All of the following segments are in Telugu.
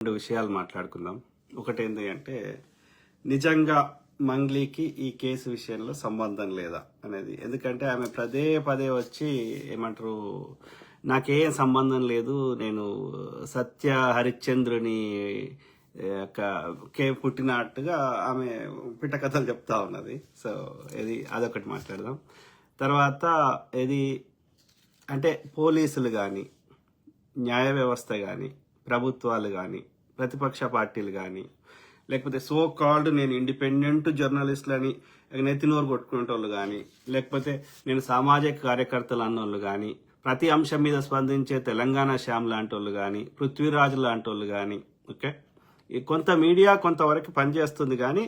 రెండు విషయాలు మాట్లాడుకుందాం. ఒకటి ఏంటి అంటే, నిజంగా మంగ్లీకి ఈ కేసు విషయంలో సంబంధం లేదా అనేది. ఎందుకంటే ఆమె పదే పదే వచ్చి ఏమంటారు, నాకేం సంబంధం లేదు, నేను సత్య హరిశ్చంద్రుని పుట్టినట్టుగా ఆమె పిట్టకథలు చెప్తా ఉన్నది. సో ఇది అదొకటి మాట్లాడదాం. తర్వాత ఇది అంటే పోలీసులు కానీ, న్యాయ వ్యవస్థ కానీ, ప్రభుత్వాలు కానీ, ప్రతిపక్ష పార్టీలు కానీ, లేకపోతే సో కాల్డ్ నేను ఇండిపెండెంట్ జర్నలిస్టులని నెత్తినోరు కొట్టుకునేటోళ్ళు కానీ, లేకపోతే నేను సామాజిక కార్యకర్తలు అన్నోళ్ళు కానీ, ప్రతి అంశం మీద స్పందించే తెలంగాణ శ్యామ్ లాంటి వాళ్ళు కానీ, పృథ్వీరాజు లాంటి వాళ్ళు కానీ, ఓకే, కొంత మీడియా కొంతవరకు పనిచేస్తుంది కానీ,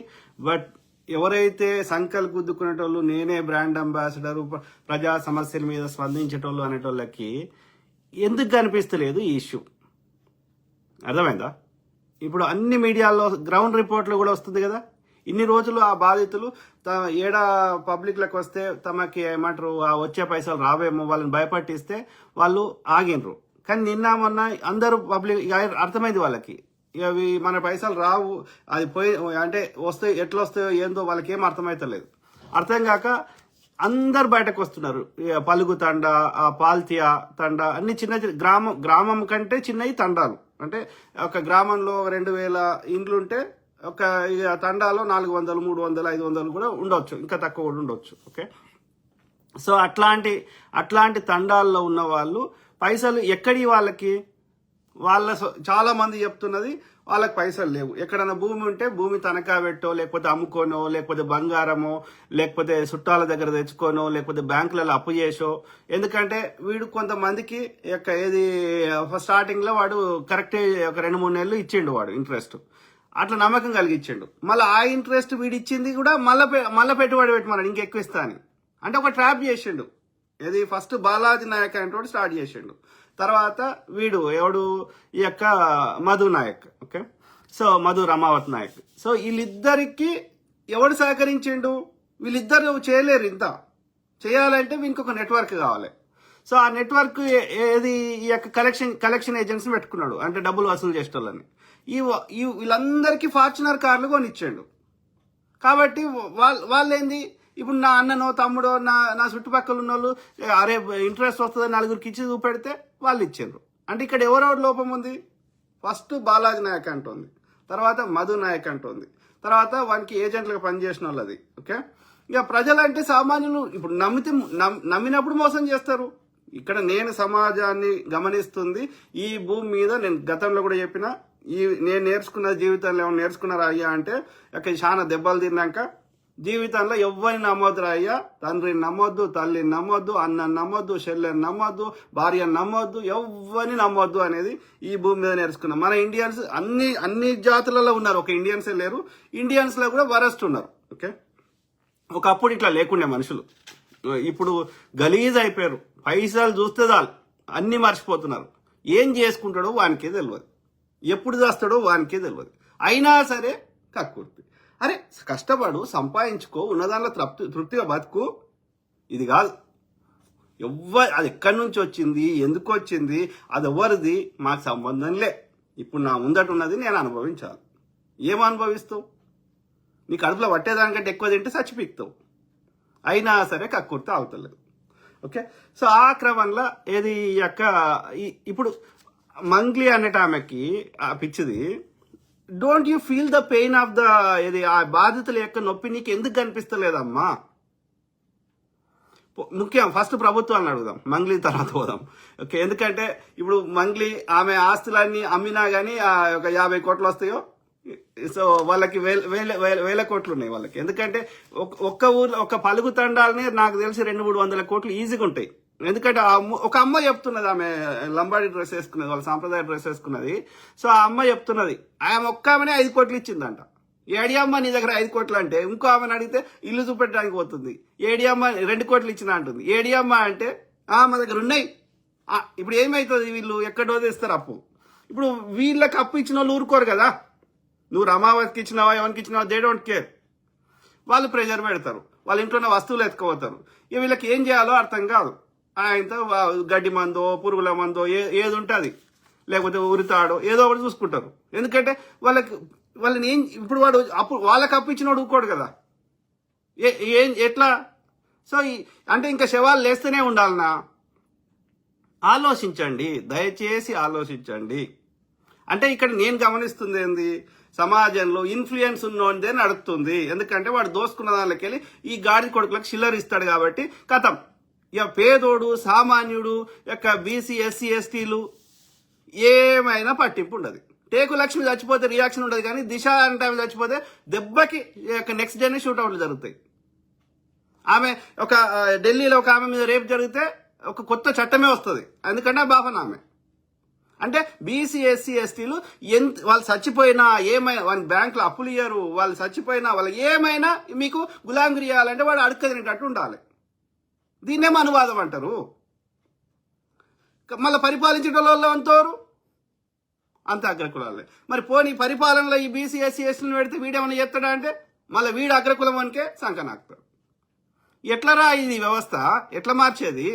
బట్ ఎవరైతే సంకల్ గుద్దుకునేటోళ్ళు, నేనే బ్రాండ్ అంబాసిడర్, ప్రజా సమస్యల మీద స్పందించేటోళ్ళు అనేటోళ్ళకి ఎందుకు కనిపిస్తలేదు ఈ ఇష్యూ? అర్థమైందా? ఇప్పుడు అన్ని మీడియాల్లో గ్రౌండ్ రిపోర్ట్లు కూడా వస్తుంది కదా. ఇన్ని రోజులు ఆ బాధితులు ఏడా పబ్లిక్లకు వస్తే తమకి ఏమంటారు, ఆ వచ్చే పైసలు రావేమో వాళ్ళని భయపట్టిస్తే వాళ్ళు ఆగినరు. కానీ నిన్న మొన్న అందరూ పబ్లిక్ అర్థమైంది వాళ్ళకి, అవి మన పైసలు రావు, అది పోయి అంటే వస్తే ఎట్లా వస్తాయో ఏందో వాళ్ళకి ఏం అర్థమైతలేదు. అర్థం కాక అందరు బయటకు వస్తున్నారు. పలుగు తండ, పాల్తియా తండ, అన్ని చిన్న చిన్న గ్రామం కంటే చిన్నవి తండాలు. అంటే ఒక గ్రామంలో 2000 ఇండ్లుంటే ఒక తండాలో 400, 300, 500 కూడా ఉండొచ్చు, ఇంకా తక్కువ కూడా ఉండొచ్చు. ఓకే, సో అట్లాంటి తండాల్లో ఉన్న వాళ్ళు పైసలు ఎక్కడి వాళ్ళకి, చాలా మంది చెప్తున్నది వాళ్ళకి పైసలు లేవు. ఎక్కడైనా భూమి ఉంటే భూమి తనఖా పెట్టో, లేకపోతే అమ్ముకోనో, లేకపోతే బంగారమో, లేకపోతే చుట్టాల దగ్గర తెచ్చుకోనో, లేకపోతే బ్యాంకులలో అప్పు చేసో. ఎందుకంటే వీడు కొంతమందికి ఏది స్టార్టింగ్ లో వాడు కరెక్ట్ ఒక 2-3 నెలలు ఇచ్చిండు వాడు ఇంట్రెస్ట్, అట్లా నమ్మకం కలిగించిండు. మళ్ళీ ఆ ఇంట్రెస్ట్ వీడు ఇచ్చింది కూడా మళ్ళీ పెట్టుబడి పెట్టమన్నాడు ఇంకెక్కువ ఇస్తా అని. అంటే ఒక ట్రాప్ చేసిండు. ఇది ఫస్ట్ బాలాజీ నాయక్ అంటే స్టార్ట్ చేసిండు. తర్వాత వీడు ఎవడు, ఈ యొక్క Madhu Nayak, okay, so Madhu Ramavath Nayak. So వీళ్ళిద్దరికి ఎవడు సహకరించిండు? వీళ్ళిద్దరు చేయలేరు. ఇంత చేయాలంటే వీనికి ఒక నెట్వర్క్ కావాలి. సో ఆ నెట్వర్క్ ఏది, ఈ యొక్క కలెక్షన్ ఏజెన్సీ పెట్టుకున్నాడు, అంటే డబ్బులు వసూలు చేసేటోళ్ళని. వీళ్ళందరికీ ఫార్చునర్ కార్లు కొనిచ్చాడు. కాబట్టి వాళ్ళేంది, ఇప్పుడు నా అన్ననో తమ్ముడో నా చుట్టుపక్కల ఉన్న వాళ్ళు అరే ఇంట్రెస్ట్ వస్తుందని నలుగురికి ఇచ్చి చూపెడితే వాళ్ళు ఇచ్చిండ్రు. అంటే ఇక్కడ ఎవరెవరు లోపం ఉంది? ఫస్ట్ బాలాజీ నాయక్ అంటుంది, తర్వాత మధు నాయక్ అంటుంది, తర్వాత వానికి ఏజెంట్లుగా పనిచేసిన వాళ్ళది. ఓకే, ఇక ప్రజలంటే సామాన్యులు ఇప్పుడు నమ్మినప్పుడు మోసం చేస్తారు. ఇక్కడ నేను సమాజాన్ని గమనిస్తుంది. ఈ భూమి మీద నేను గతంలో కూడా చెప్పిన, నేను నేర్చుకున్న జీవితంలో ఏమైనా నేర్చుకున్నారా అయ్యా అంటే, చాలా దెబ్బలు తిన్నాక జీవితంలో ఎవ్వరిని నమ్మొద్దు అయ్యా, తండ్రిని నమ్మొద్దు, తల్లిని నమ్మొద్దు, అన్నని నమ్మొద్దు, చెల్లెని నమ్మొద్దు, భార్యని నమ్మొద్దు, ఎవ్వరిని నమ్మొద్దు అనేది ఈ భూమి మీద నేర్చుకున్నాం. మన ఇండియన్స్ అన్ని జాతులలో ఉన్నారు, ఒక ఇండియన్సే లేరు. ఇండియన్స్ లో కూడా వరస్ట్ ఉన్నారు. ఓకే, ఒకప్పుడు ఇట్లా లేకుండే మనుషులు, ఇప్పుడు గలీజ్ అయిపోయారు. పైసలు చూస్తే చాలు అన్ని మర్చిపోతున్నారు. ఏం చేసుకుంటాడో వానికే తెలియదు, ఎప్పుడు చేస్తాడో వానికే తెలియదు. అయినా సరే కక్కుర్తి. అరే కష్టపడు, సంపాదించుకో, ఉన్నదానిలో తృప్తిగా బతుకు. ఇది కాదు, అది ఎక్కడి నుంచి వచ్చింది, ఎందుకు వచ్చింది, అది ఎవరిది మాకు సంబంధం లే. ఇప్పుడు నా ముందట ఉన్నది నేను అనుభవించాలి. ఏం అనుభవిస్తావు? నీ కడుపులో పట్టేదానికంటే ఎక్కువ తింటే చచ్చిపీక్తావు. అయినా సరే కక్కుర్తి అవుతలేదు. ఓకే, సో ఆ క్రమంలో ఏది ఇప్పుడు మంగ్లీ అనేట ఆమెకి ఆ పిచ్చిది, don't you feel the pain of ఇది ఆ బాధితుల యొక్క నొప్పి నీకు ఎందుకు కనిపిస్తలేదమ్మా? ముఖ్యం ఫస్ట్ ప్రభుత్వాన్ని అడుగుదాం, మంగ్లీ తర్వాత పోదాం. ఓకే, ఎందుకంటే ఇప్పుడు మంగ్లీ ఆమె ఆస్తులన్నీ అమ్మినా గానీ ఒక 50 కోట్లు వస్తాయో, సో వాళ్ళకి వేల కోట్లు ఉన్నాయి వాళ్ళకి. ఎందుకంటే ఒక్క ఊర్లో ఒక పలుగు తండాలని నాకు తెలిసి 200-300 కోట్లు ఈజీగా ఉంటాయి. ఎందుకంటే ఒక అమ్మ చెప్తున్నది, ఆమె లంబాడి డ్రెస్ వేసుకున్నది, వాళ్ళ సాంప్రదాయ డ్రెస్ వేసుకున్నది. సో ఆ అమ్మ చెప్తున్నది, ఆమె ఒక్క ఆమెనే 5 కోట్లు ఇచ్చిందంట. ఏడి అమ్మ నీ దగ్గర 5 కోట్లు అంటే, ఇంకో ఆమెను అడిగితే ఇల్లు చూపెట్టడానికి పోతుంది. ఏడి అమ్మ 2 కోట్లు ఇచ్చిన అంటుంది. ఏడి అమ్మ అంటే మా దగ్గర ఉన్నాయి. ఇప్పుడు ఏమవుతుంది, వీళ్ళు ఎక్కడో తెస్తారు అప్పు. ఇప్పుడు వీళ్ళకి అప్పు ఇచ్చిన వాళ్ళు ఊరుకోరు కదా. నువ్వు రమావతికి ఇచ్చినావా, ఎవరికి ఇచ్చినావా, దే డోంట్ కేర్. వాళ్ళు ప్రెజర్ పెడతారు, వాళ్ళ ఇంట్లో వస్తువులు ఎత్తుకోపోతారు. ఇక వీళ్ళకి ఏం చేయాలో అర్థం కాదు. ఆయనతో గడ్డి మందో పురుగుల మందో ఏది ఉంటుంది లేకపోతే ఉరితాడో ఏదో ఒకటి చూసుకుంటారు. ఎందుకంటే వాళ్ళని ఇప్పుడు వాడు వాళ్ళకి అప్పించిన ఊరుకోడు కదా, ఎట్లా? సో అంటే ఇంకా శవాలు లేస్తూనే ఉండాలనా? ఆలోచించండి, దయచేసి ఆలోచించండి. అంటే ఇక్కడ నేను గమనిస్తుంది ఏంది, సమాజంలో ఇన్ఫ్లుయెన్స్ ఉన్నోందే నడుస్తుంది. ఎందుకంటే వాడు దోసుకున్న దానిలోకి వెళ్ళి ఈ గాడి కొడుకులకు చిల్లర ఇస్తాడు కాబట్టి కథం. ఇక పేదోడు సామాన్యుడు యొక్క బీసీ ఎస్సీ ఎస్టీలు ఏమైనా పట్టింపు ఉండదు. టేకు లక్ష్మి చచ్చిపోతే రియాక్షన్ ఉండదు, కానీ దిశ అంటే ఆమె చచ్చిపోతే దెబ్బకి నెక్స్ట్ డేనే షూట్అవుట్లు జరుగుతాయి. ఆమె ఒక ఢిల్లీలో ఒక ఆమె మీద రేపు జరిగితే ఒక కొత్త చట్టమే వస్తుంది, ఎందుకంటే బాపన ఆమె. అంటే బీసీ ఎస్సీ ఎస్టీలు వాళ్ళు చచ్చిపోయినా ఏమైనా, వాళ్ళ బ్యాంకులో అప్పులు ఇయ్యరు, వాళ్ళు చచ్చిపోయినా వాళ్ళు ఏమైనా మీకు గులాంగిరి ఇవ్వాలంటే వాడు అడుక్కదినట్టు ఉండాలి. దీన్నేమో అనువాదం అంటారు. మళ్ళీ పరిపాలించడంలో అంతోరు అంత అగ్రకులాలే. మరి పోనీ పరిపాలనలో ఈ బీసీ ఎస్సీ ఎస్టీలను పెడితే వీడేమన్నా చేస్తాడా అంటే మళ్ళీ వీడు అగ్రకులం వనికే సంకనాకుతాడు. ఎట్లరా ఇది వ్యవస్థ, ఎట్లా మార్చేది?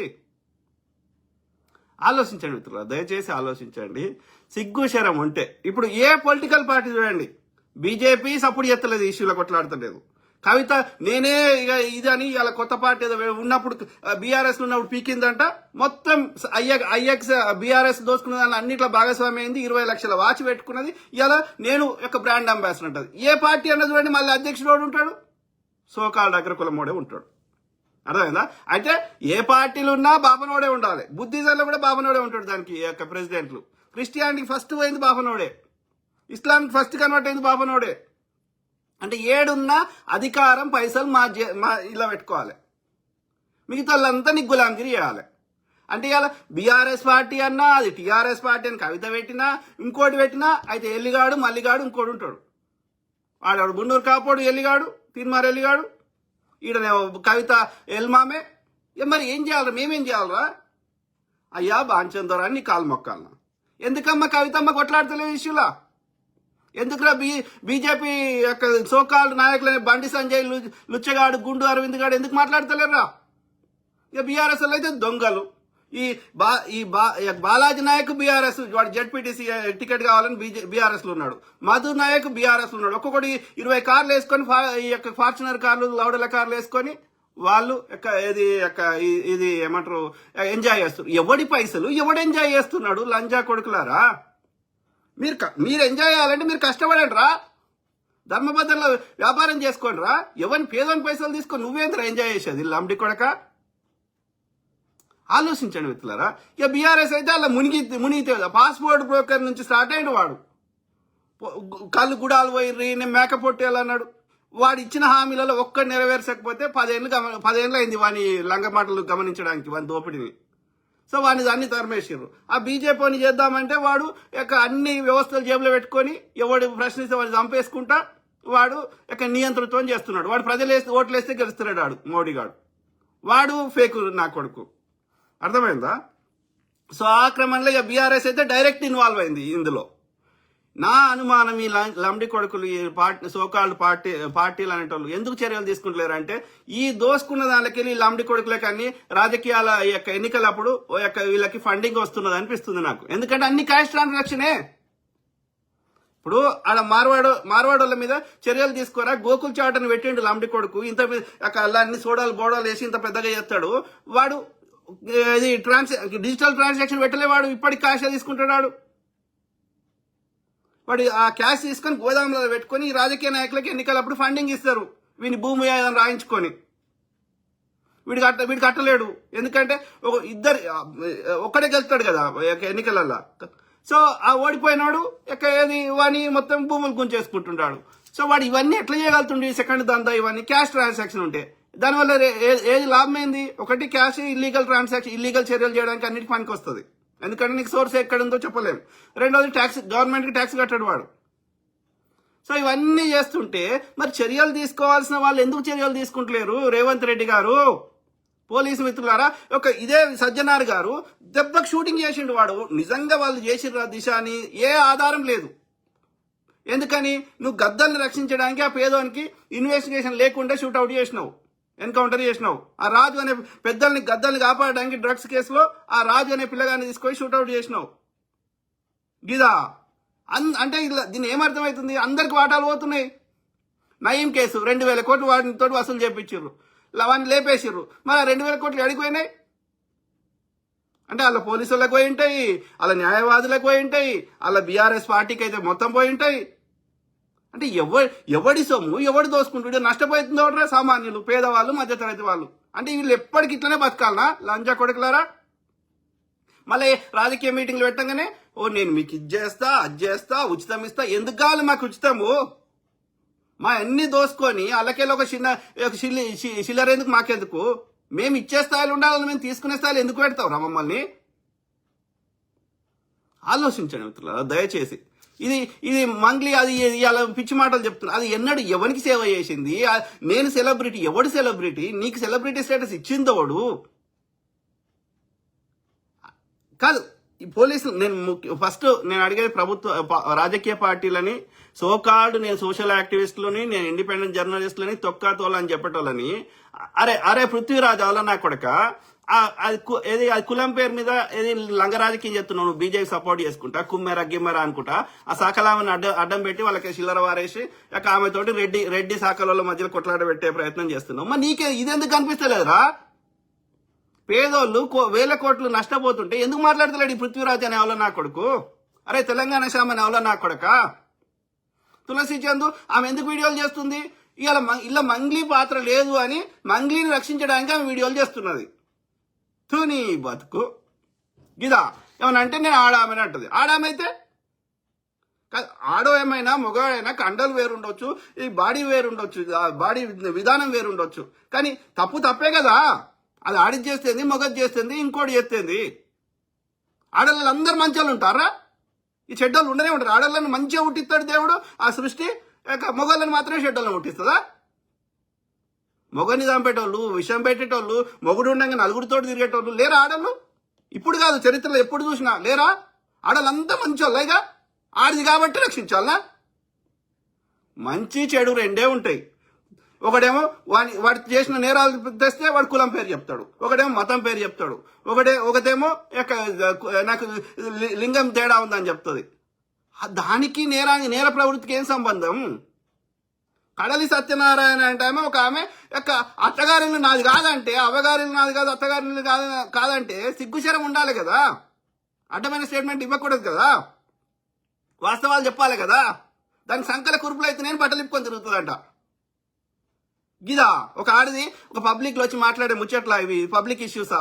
ఆలోచించండి మిత్రులు, దయచేసి ఆలోచించండి. సిగ్గు శరం ఉంటే ఇప్పుడు ఏ పొలిటికల్ పార్టీ చూడండి, బీజేపీ సపోర్ట్ చేస్తలేదు, ఇష్యూలో కొట్లాడతలేదు. కవిత నేనే ఇక ఇదని ఇలా కొత్త పార్టీ ఉన్నప్పుడు బీఆర్ఎస్ ఉన్నప్పుడు పీకిందంట, మొత్తం ఐఎక్స్ బీఆర్ఎస్ దోసుకున్న దాన్ని అన్నిట్లో భాగస్వామి అయింది, 20 లక్షల వాచ్ పెట్టుకున్నది. ఇలా నేను ఒక బ్రాండ్ అంబాసిడర్ ఉంటుంది. ఏ పార్టీ అన్నది చూడండి, మళ్ళీ అధ్యక్షుడు ఉంటాడు, సోకాల్డ్ అగ్రకులమోడే ఉంటాడు. అర్థమైందా? అయితే ఏ పార్టీలు ఉన్నా బాపనోడే ఉండాలి. బుద్ధిజంలో కూడా బాపనోడే ఉంటాడు. దానికి యొక్క ప్రెసిడెంట్లు క్రిస్టియానిటీకి ఫస్ట్ పోయింది బాపనోడే, ఇస్లాంకి ఫస్ట్ కన్వర్ట్ అయింది బాపనోడే. అంటే ఏడున్నా అధికారం పైసలు మా ఇలా పెట్టుకోవాలి, మిగతా వాళ్ళంతా నీకు గులాంగిరి చేయాలి. అంటే ఇలా బీఆర్ఎస్ పార్టీ అన్నా, అది టీఆర్ఎస్ పార్టీ అని కవిత పెట్టినా, ఇంకోటి పెట్టినా, అయితే ఎల్లిగాడు మల్లిగాడు ఇంకోటి ఉంటాడు. ఆడాడు గుండూరు కాపోడు ఎల్లిగాడు, తీన్మార్ ఎల్లిగాడు, ఈడనే కవిత ఎల్మామే. మరి ఏం చేయాలరా, మేమేం చేయాలరా? అయ్యా బాంచందరా నీ కాలు మొక్కాలనా? ఎందుకమ్మా కవితమ్మ కొట్లాడతలేదు ఇష్యూలా? ఎందుకురా బీజేపీ యొక్క సోకాల్ నాయకులైన బండి సంజయ్, లుచ్చగాడు, గుండు అరవింద్ గాడు ఎందుకు మాట్లాడతలేరా? ఇక బీఆర్ఎస్ అయితే దొంగలు. ఈ బాలాజీ నాయక్ బీఆర్ఎస్, వాడు జెడ్పీటీసీ టికెట్ కావాలని బీఆర్ఎస్ లో ఉన్నాడు. మధు నాయక్ బీఆర్ఎస్ లో ఉన్నాడు. ఒక్కొక్కటి 20 కార్లు వేసుకొని, ఈ యొక్క ఫార్చునర్ కార్లు, లౌడల కార్లు వేసుకొని వాళ్ళు ఇది ఏమంటారు ఎంజాయ్ చేస్తారు. ఎవడి పైసలు ఎవడు ఎంజాయ్ చేస్తున్నాడు? లంజా కొడుకులారా, మీరు ఎంజాయ్ చేయాలంటే మీరు కష్టపడండి రా, ధర్మబద్ధంలో వ్యాపారం చేసుకోండి రా. ఎవరిని పేదోని పైసలు తీసుకొని నువ్వేంద్ర ఎంజాయ్ చేసేది లంబడి కొడక? ఆలోచించండి మిత్రులారా. ఇక బీఆర్ఎస్ అయితే అలా మునిగితే పాస్పోర్ట్ బ్రోకర్ నుంచి స్టార్ట్ అయిన వాడు కళ్ళు గుడాలు పోయి నేను మేకప్ పొట్టేయాలన్నాడు. వాడు ఇచ్చిన హామీలలో ఒక్కటి నెరవేర్చకపోతే 10 ఏళ్ళు అయింది వాని లంగ మాటలు గమనించడానికి, వాని దోపిడిని. సో వాడిని అన్ని తరిమేసారు. ఆ బీజేపీని చేద్దామంటే వాడు యొక్క అన్ని వ్యవస్థలు జేబులో పెట్టుకొని ఎవడు ప్రశ్నిస్తే వాడు చంపేసుకుంటా వాడు యొక్క నియంత్రణతో చేస్తున్నాడు. వాడు ప్రజలు ఓట్లు వేస్తే గెలుస్తున్నాడు వాడు మోడీగాడు. వాడు ఫేక్ నా కొడుకు. అర్థమైందా? సో ఆ క్రమంలో ఇక బీఆర్ఎస్ అయితే డైరెక్ట్ ఇన్వాల్వ్ అయింది ఇందులో. నా అనుమానం ఈ లంబడి కొడుకులు, ఈ సోకాల్డ్ పార్టీలు అనేటోళ్ళు ఎందుకు చర్యలు తీసుకుంటలేరంటే ఈ దోసుకున్న దానికెళ్ళి లంబడి కొడుకులకి అన్ని రాజకీయాల యొక్క ఎన్నికలప్పుడు వీళ్ళకి ఫండింగ్ వస్తున్నది అనిపిస్తుంది నాకు. ఎందుకంటే అన్ని క్యాష్ ట్రాన్సాక్షనే. ఇప్పుడు ఆడ మార్వాడోళ్ళ మీద చర్యలు తీసుకోరా, గోకుల్ చాట్ అని పెట్టిండు లంబడి కొడుకు. ఇంత అన్ని సోడాలు బోడాలు వేసి ఇంత పెద్దగా చేస్తాడు వాడు. ఇది డిజిటల్ ట్రాన్సాక్షన్ పెట్టలేవాడు, ఇప్పటికి క్యాష్ తీసుకుంటాడు వాడు. ఆ క్యాష్ తీసుకొని గోదాంలో పెట్టుకొని రాజకీయ నాయకులకి ఎన్నికలప్పుడు ఫండింగ్ ఇస్తారు, వీని భూమి రాయించుకొని. వీడు కట్టలేడు, ఎందుకంటే ఒక్కడే గెలుస్తాడు కదా ఎన్నికలల్లో. సో ఆ ఓడిపోయినాడు వాని మొత్తం భూములు గుంచేసుకుంటున్నాడు. సో వాడు ఇవన్నీ ఎట్లా చేయగలుగుతుండే? సెకండ్ దందా ఇవన్నీ క్యాష్ ట్రాన్సాక్షన్ ఉంటే దానివల్ల ఏది లాభమైంది? ఒకటి క్యాష్ ఇల్లీగల్ ట్రాన్సాక్షన్, ఇల్లీగల్ చర్యలు చేయడానికి అన్నిటికీ పనికి వస్తుంది, ఎందుకంటే నీకు సోర్స్ ఎక్కడ ఉందో చెప్పలేము. రెండోది గవర్నమెంట్కి ట్యాక్స్ కట్టాడు వాడు. సో ఇవన్నీ చేస్తుంటే మరి చర్యలు తీసుకోవాల్సిన వాళ్ళు ఎందుకు చర్యలు తీసుకుంటలేరు? రేవంత్ రెడ్డి గారు, పోలీసు మిత్రులారా, ఇదే సజ్జనార్ గారు దెబ్బకు షూటింగ్ చేసిండు. వాడు నిజంగా వాళ్ళు చేసిర్రా దిశ అని ఏ ఆధారం లేదు. ఎందుకని? నువ్వు గద్దల్ని రక్షించడానికి ఆ పేదోనికి ఇన్వెస్టిగేషన్ లేకుండా షూట్అవుట్ చేసినావు, ఎన్కౌంటర్ చేసినావు. ఆ రాజు అనే గద్దల్ని కాపాడడానికి డ్రగ్స్ కేసులో ఆ రాజు అనే పిల్లగాన్ని తీసుకొని షూట్అవుట్ చేసినావు. గిదా అంటే దీన్ని ఏమర్థమవుతుంది? అందరికి వాటాలు పోతున్నాయి. నయీం కేసు 2,000 కోట్లు వాటితో వసూలు చేపించారు, వాడిని లేపేసారు. మరి 2,000 కోట్లు అడిగిపోయినాయి అంటే వాళ్ళ పోలీసు వాళ్ళకి పోయి ఉంటాయి, వాళ్ళ న్యాయవాదులకు పోయి ఉంటాయి, వాళ్ళ బీఆర్ఎస్ పార్టీకి అయితే మొత్తం పోయి ఉంటాయి. అంటే ఎవడి సొమ్ము ఎవడు దోసుకుంటుండే? నష్టపోతుందో సామాన్యులు, పేదవాళ్ళు, మధ్యతరగతి వాళ్ళు. అంటే వీళ్ళు ఎప్పటికి ఇట్లనే బతకాలనా లంచా కొడుకులారా? మళ్ళీ రాజకీయ మీటింగ్లు పెట్టంగానే నేను మీకు ఇది చేస్తా, అది చేస్తా, ఉచితం ఇస్తా. ఎందుకు కావాలి మాకు ఉచితము? మా అన్ని దోసుకొని అలాకేలో ఒక చిల్లర ఎందుకు? మాకెందుకు? మేము ఇచ్చే స్థాయిలో ఉండాలని మేము తీసుకునే స్థాయిలో ఎందుకు పెడతాం రా మమ్మల్ని? ఆలోచించండి మిత్రులారా దయచేసి. ఇది మంగ్లీ అది అలా పిచ్చి మాటలు చెప్తున్నా. అది ఎన్నడు ఎవరికి సేవ చేసింది? నేను సెలబ్రిటీ, ఎవడు సెలబ్రిటీ? నీకు సెలబ్రిటీ స్టేటస్ ఇచ్చిందోడు కాదు. ఈ పోలీసులు ఫస్ట్ నేను అడిగేది రాజకీయ పార్టీలని, సోకాల్డ్ నేను సోషల్ యాక్టివిస్టులని, నేను ఇండిపెండెంట్ జర్నలిస్టులని, తొక్కాతోలని చెప్పేటోళ్ళని, అరే పృథ్వీరాజ్ అవల నా కొడక, అది కులం పేరు మీద ఏది లంగరాజకీయం చెప్తున్నావు, బీజేపీ సపోర్ట్ చేసుకుంటా, కుమ్మెరా గిమ్మెరా అనుకుంటా ఆ శాఖలామని అడ్డం పెట్టి వాళ్ళకి చిల్లర వారేసి ఆమెతోటి రెడ్డి శాఖల మధ్యలో కొట్లాట పెట్టే ప్రయత్నం చేస్తున్నావు. మరి నీకే ఇదెందుకు కనిపిస్తలేదురా? పేదోళ్ళు 1,000 కోట్లు నష్టపోతుంటే ఎందుకు మాట్లాడతలేడు ఈ పృథ్వీరాజ్ అనే ఎవరో నా కొడుకు? అరే తెలంగాణ శ్యామ్ అనే ఎవరో నా కొడక? తులసి చందు ఆమె ఎందుకు వీడియోలు చేస్తుంది? ఇలా మంగ్లీ పాత్ర లేదు అని మంగ్లీని రక్షించడానికి ఆమె వీడియోలు చేస్తున్నది. తుని బతుకు గిదా ఏమన్నా అంటే నేను ఆడామని అంటది. ఆడామైతే ఆడో ఏమైనా మగవాడైనా కండలు వేరుండొచ్చు, ఈ బాడీ వేరుండొచ్చు, బాడీ విధానం వేరుండొచ్చు, కానీ తప్పే కదా. అది ఆడిది చేస్తుంది, మగది చేస్తుంది, ఇంకోటి చేస్తుంది. ఆడవాళ్ళు అందరు మంచోళ్ళు ఉంటారా? ఈ చెడ్డోళ్ళు ఉండనే ఉంటారు. ఆడవాళ్ళని మంచిగా పుట్టిస్తాడు దేవుడు ఆ సృష్టి, మొగళ్ళని మాత్రమే చెడ్డోళ్ళని పుట్టిస్తుందా? మొగని చంపేటోళ్ళు, విషం పెట్టేటోళ్ళు, మొగుడు ఉండగా నలుగురితో తిరిగేటోళ్ళు లేరా ఆడళ్ళు? ఇప్పుడు కాదు, చరిత్రలో ఎప్పుడు చూసినా లేరా? ఆడవాళ్ళంతా మంచోళ్ళేగా, ఆడిది కాబట్టి రక్షించాలా? మంచి చెడు రెండే ఉంటాయి. ఒకడేమో వాడి చేసిన నేరాలు తెస్తే వాడు కులం పేరు చెప్తాడు, ఒకడేమో మతం పేరు చెప్తాడు, ఒకటేమో నాకు లింగం తేడా ఉందని చెప్తుంది. దానికి నేర ప్రవృత్తికి ఏం సంబంధం? కడలి సత్యనారాయణ అంటే ఒక ఆమె అత్తగారిల్లు నాది కాదంటే, అవ్వగారిల్లు నాది కాదు, అత్తగారిల్లు కాదంటే సిగ్గుశరం ఉండాలి కదా. అడ్డమైన స్టేట్మెంట్ ఇవ్వకూడదు కదా, వాస్తవాలు చెప్పాలి కదా. దానికి సంకల కురుపులు అయితే నేను బట్టలు ఇప్పుకొని తిరుగుతుందంట. గిదా ఒక ఆడిది ఒక పబ్లిక్ లో వచ్చి మాట్లాడే ముచ్చట్లా ఇవి పబ్లిక్ ఇష్యూసా?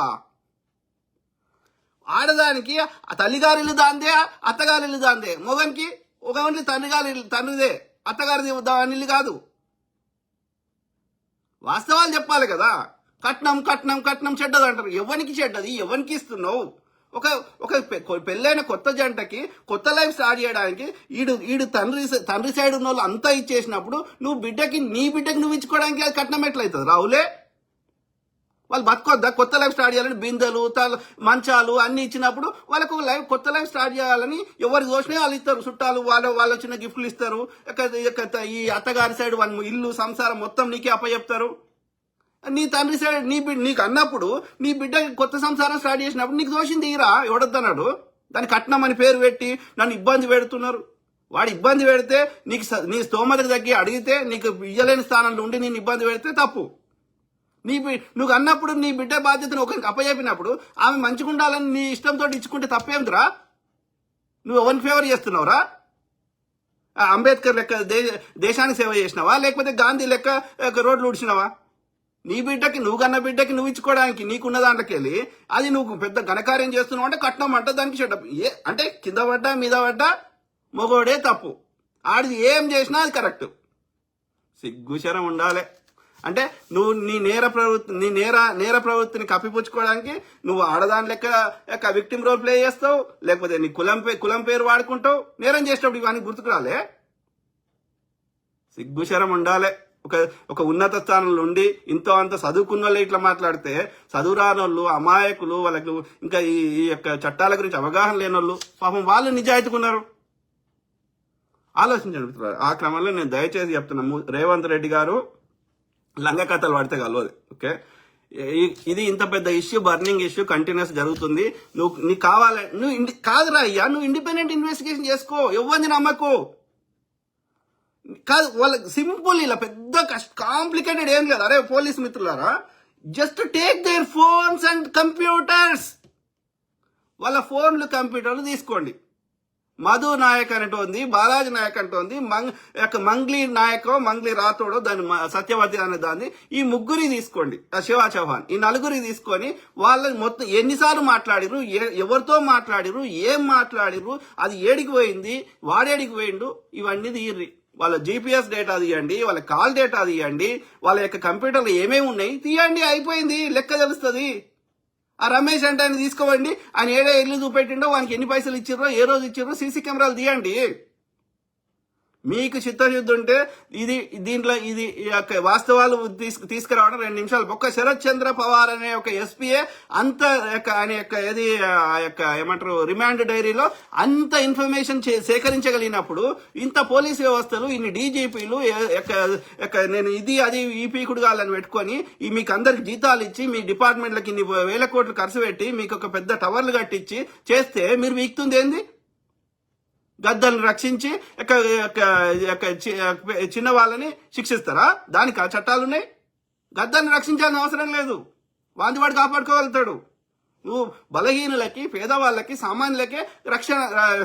ఆడదానికి తల్లిగారిల్లు దాందే, అత్తగారిల్లు దాందే. మొగనికి ఒక ఓన్లీ తండ్రిదే, అత్తగారిది దాని కాదు. వాస్తవాలు చెప్పాలి కదా. కట్నం కట్నం కట్నం చెడ్డది అంటారు. ఎవరికి చెడ్డది? ఎవరికి ఇస్తున్నావు? ఒక పెళ్ళైన కొత్త జంటకి కొత్త లైఫ్ స్టార్ట్ చేయడానికి ఈడు తండ్రి సైడ్ ఉన్న వాళ్ళు అంతా ఇచ్చేసినప్పుడు నీ బిడ్డకి నువ్వు ఇచ్చుకోవడానికి అది కట్నం ఎట్లయితుంది? రావులే, వాళ్ళు బతకొద్దా? కొత్త లైఫ్ స్టార్ట్ చేయాలని బిందెలు మంచాలు అన్ని ఇచ్చినప్పుడు వాళ్ళకు కొత్త లైఫ్ స్టార్ట్ చేయాలని ఎవరు దోషినా వాళ్ళు ఇస్తారు. చుట్టాలు వాళ్ళు వచ్చిన గిఫ్ట్లు ఇస్తారు. ఈ అత్తగారి సైడ్ వాళ్ళ ఇల్లు సంసారం మొత్తం నీకే అప్పచెప్తారు. నీ తండ్రి సైడ్ నీకు అన్నప్పుడు నీ బిడ్డ కొత్త సంసారం స్టార్ట్ చేసినప్పుడు నీకు దోషింది తీరా ఎవడొద్దన్నాడు? దాని కట్నం అని పేరు పెట్టి నన్ను ఇబ్బంది పెడుతున్నారు. వాడు ఇబ్బంది పెడితే నీ స్తోమతకు తగ్గి అడిగితే నీకు ఇయ్యలేని స్థానంలో ఉండి నేను ఇబ్బంది పెడితే తప్పు. నువ్వు అన్నప్పుడు నీ బిడ్డ బాధ్యతను ఒకరికి అప్పచెప్పినప్పుడు ఆమె మంచిగా ఉండాలని నీ ఇష్టంతో ఇచ్చుకుంటే తప్పేమిరా? నువ్వు ఎవరికి ఫేవర్ చేస్తున్నావురా? అంబేద్కర్ లెక్క దేశానికి సేవ చేసినావా, లేకపోతే గాంధీ లెక్క రోడ్లు ఉడిచినావా? నీ బిడ్డకి నువ్వు కన్న బిడ్డకి నువ్వు ఇచ్చుకోవడానికి నీకున్న దాంట్లోకి వెళ్ళి అది నువ్వు పెద్ద ఘనకార్యం చేస్తున్నావు అంటే కట్నం అంటే దానికి చెడ్డ అంటే కింద పడ్డా మీద పడ్డా మొగోడే తప్పు. ఆడిది ఏం చేసినా అది కరెక్ట్. సిగ్గుశరం ఉండాలి. అంటే నువ్వు నీ నేర ప్రవృత్తిని కప్పిపుచ్చుకోవడానికి నువ్వు ఆడదాని లెక్క విక్టిమ్ రోల్ ప్లే చేస్తావు, లేకపోతే నీ కులం పేరు వాడుకుంటావు. నేరం చేసేటప్పుడు ఇవన్నీ గుర్తుకురాలే? సిగ్గుశరం ఉండాలి. ఒక ఉన్నత స్థానంలో ఉండి ఇంతో అంత చదువుకున్న వాళ్ళు ఇట్లా మాట్లాడితే, చదువు రానోళ్ళు, అమాయకులు, వాళ్ళకు ఇంకా ఈ యొక్క చట్టాల గురించి అవగాహన లేనోళ్ళు పాపం వాళ్ళు నిజాయితీకున్నారు. ఆలోచించండి. ఆ క్రమంలో నేను దయచేసి చెప్తున్నా, రేవంత్ రెడ్డి గారు లంగ కథలు పడితే కలవదు. ఓకే, ఇది ఇంత పెద్ద ఇష్యూ, బర్నింగ్ ఇష్యూ కంటిన్యూస్ జరుగుతుంది. నీకు కావాలి, కాదురా అయ్యా, నువ్వు ఇండిపెండెంట్ ఇన్వెస్టిగేషన్ చేసుకో, ఎవరిని నమ్మకు. కాదు, వాళ్ళకి సింపుల్, ఇలా పెద్ద కాంప్లికేటెడ్ ఏం లేదు. అరే పోలీస్ మిత్రులారా, just take their phones and computers, వాళ్ళ ఫోన్లు కంప్యూటర్లు తీసుకోండి. మధు నాయక్ అంటోంది, బాలాజీ నాయక్ అంటోంది, మంగ్లీ నాయకో మంగ్లీ రాథోడో, దాని సత్యవతి అనే దాన్ని, ఈ ముగ్గురి తీసుకోండి, శివా చౌహాన్, ఈ నలుగురి తీసుకొని వాళ్ళని మొత్తం ఎన్నిసార్లు మాట్లాడిరు, ఎవరితో మాట్లాడిరు, ఏం మాట్లాడిరు, అది ఏడికి పోయింది, వాడేడికి పోయిండు, ఇవన్నీ తీయర్రి. వాళ్ళ జీపీఎస్ డేటా తీయండి, వాళ్ళ కాల్ డేటా తీయండి, వాళ్ళ యొక్క కంప్యూటర్లు ఏమేమి ఉన్నాయి తీయండి, అయిపోయింది, లెక్క తెలుస్తుంది. ఆ రమేష్ అంటే ఆయన తీసుకోవండి, ఆయన ఏడే ఇల్లు చూపెట్టిండో, వానికి ఎన్ని పైసలు ఇచ్చిర్రో, ఏ రోజు ఇచ్చిర్రో సీసీ కెమెరాలు తీయండి. మీకు చిత్తశుద్ధి ఉంటే దీంట్లో ఇది వాస్తవాలు తీసుకురావడం 2 నిమిషాలు. ఒక్క శరత్ చంద్ర పవార్ అనే ఒక ఎస్పీఏ అంత ఆయన యొక్క ఏమంటారు రిమాండ్ డైరీలో అంత ఇన్ఫర్మేషన్ సేకరించగలిగినప్పుడు, ఇంత పోలీస్ వ్యవస్థలు, ఇన్ని డీజీపీలు, నేను ఇది అది ఈ పీకుడు కాలని పెట్టుకొని మీకు అందరికి జీతాలు ఇచ్చి, మీ డిపార్ట్మెంట్లకి ఇన్ని వేల కోట్లు ఖర్చు పెట్టి మీకు ఒక పెద్ద టవర్లు కట్టించి చేస్తే మీరు వీక్తుంది ఏంది? గద్దల్ని రక్షించి చిన్న వాళ్ళని శిక్షిస్తారా? దానికి ఆ చట్టాలున్నాయి. గద్దల్ని రక్షించాల్సిన అవసరం లేదు, వాడు కాపాడుకోగలుగుతాడు. నువ్వు బలహీనులకి, పేదవాళ్ళకి, సామాన్యులకే రక్షణ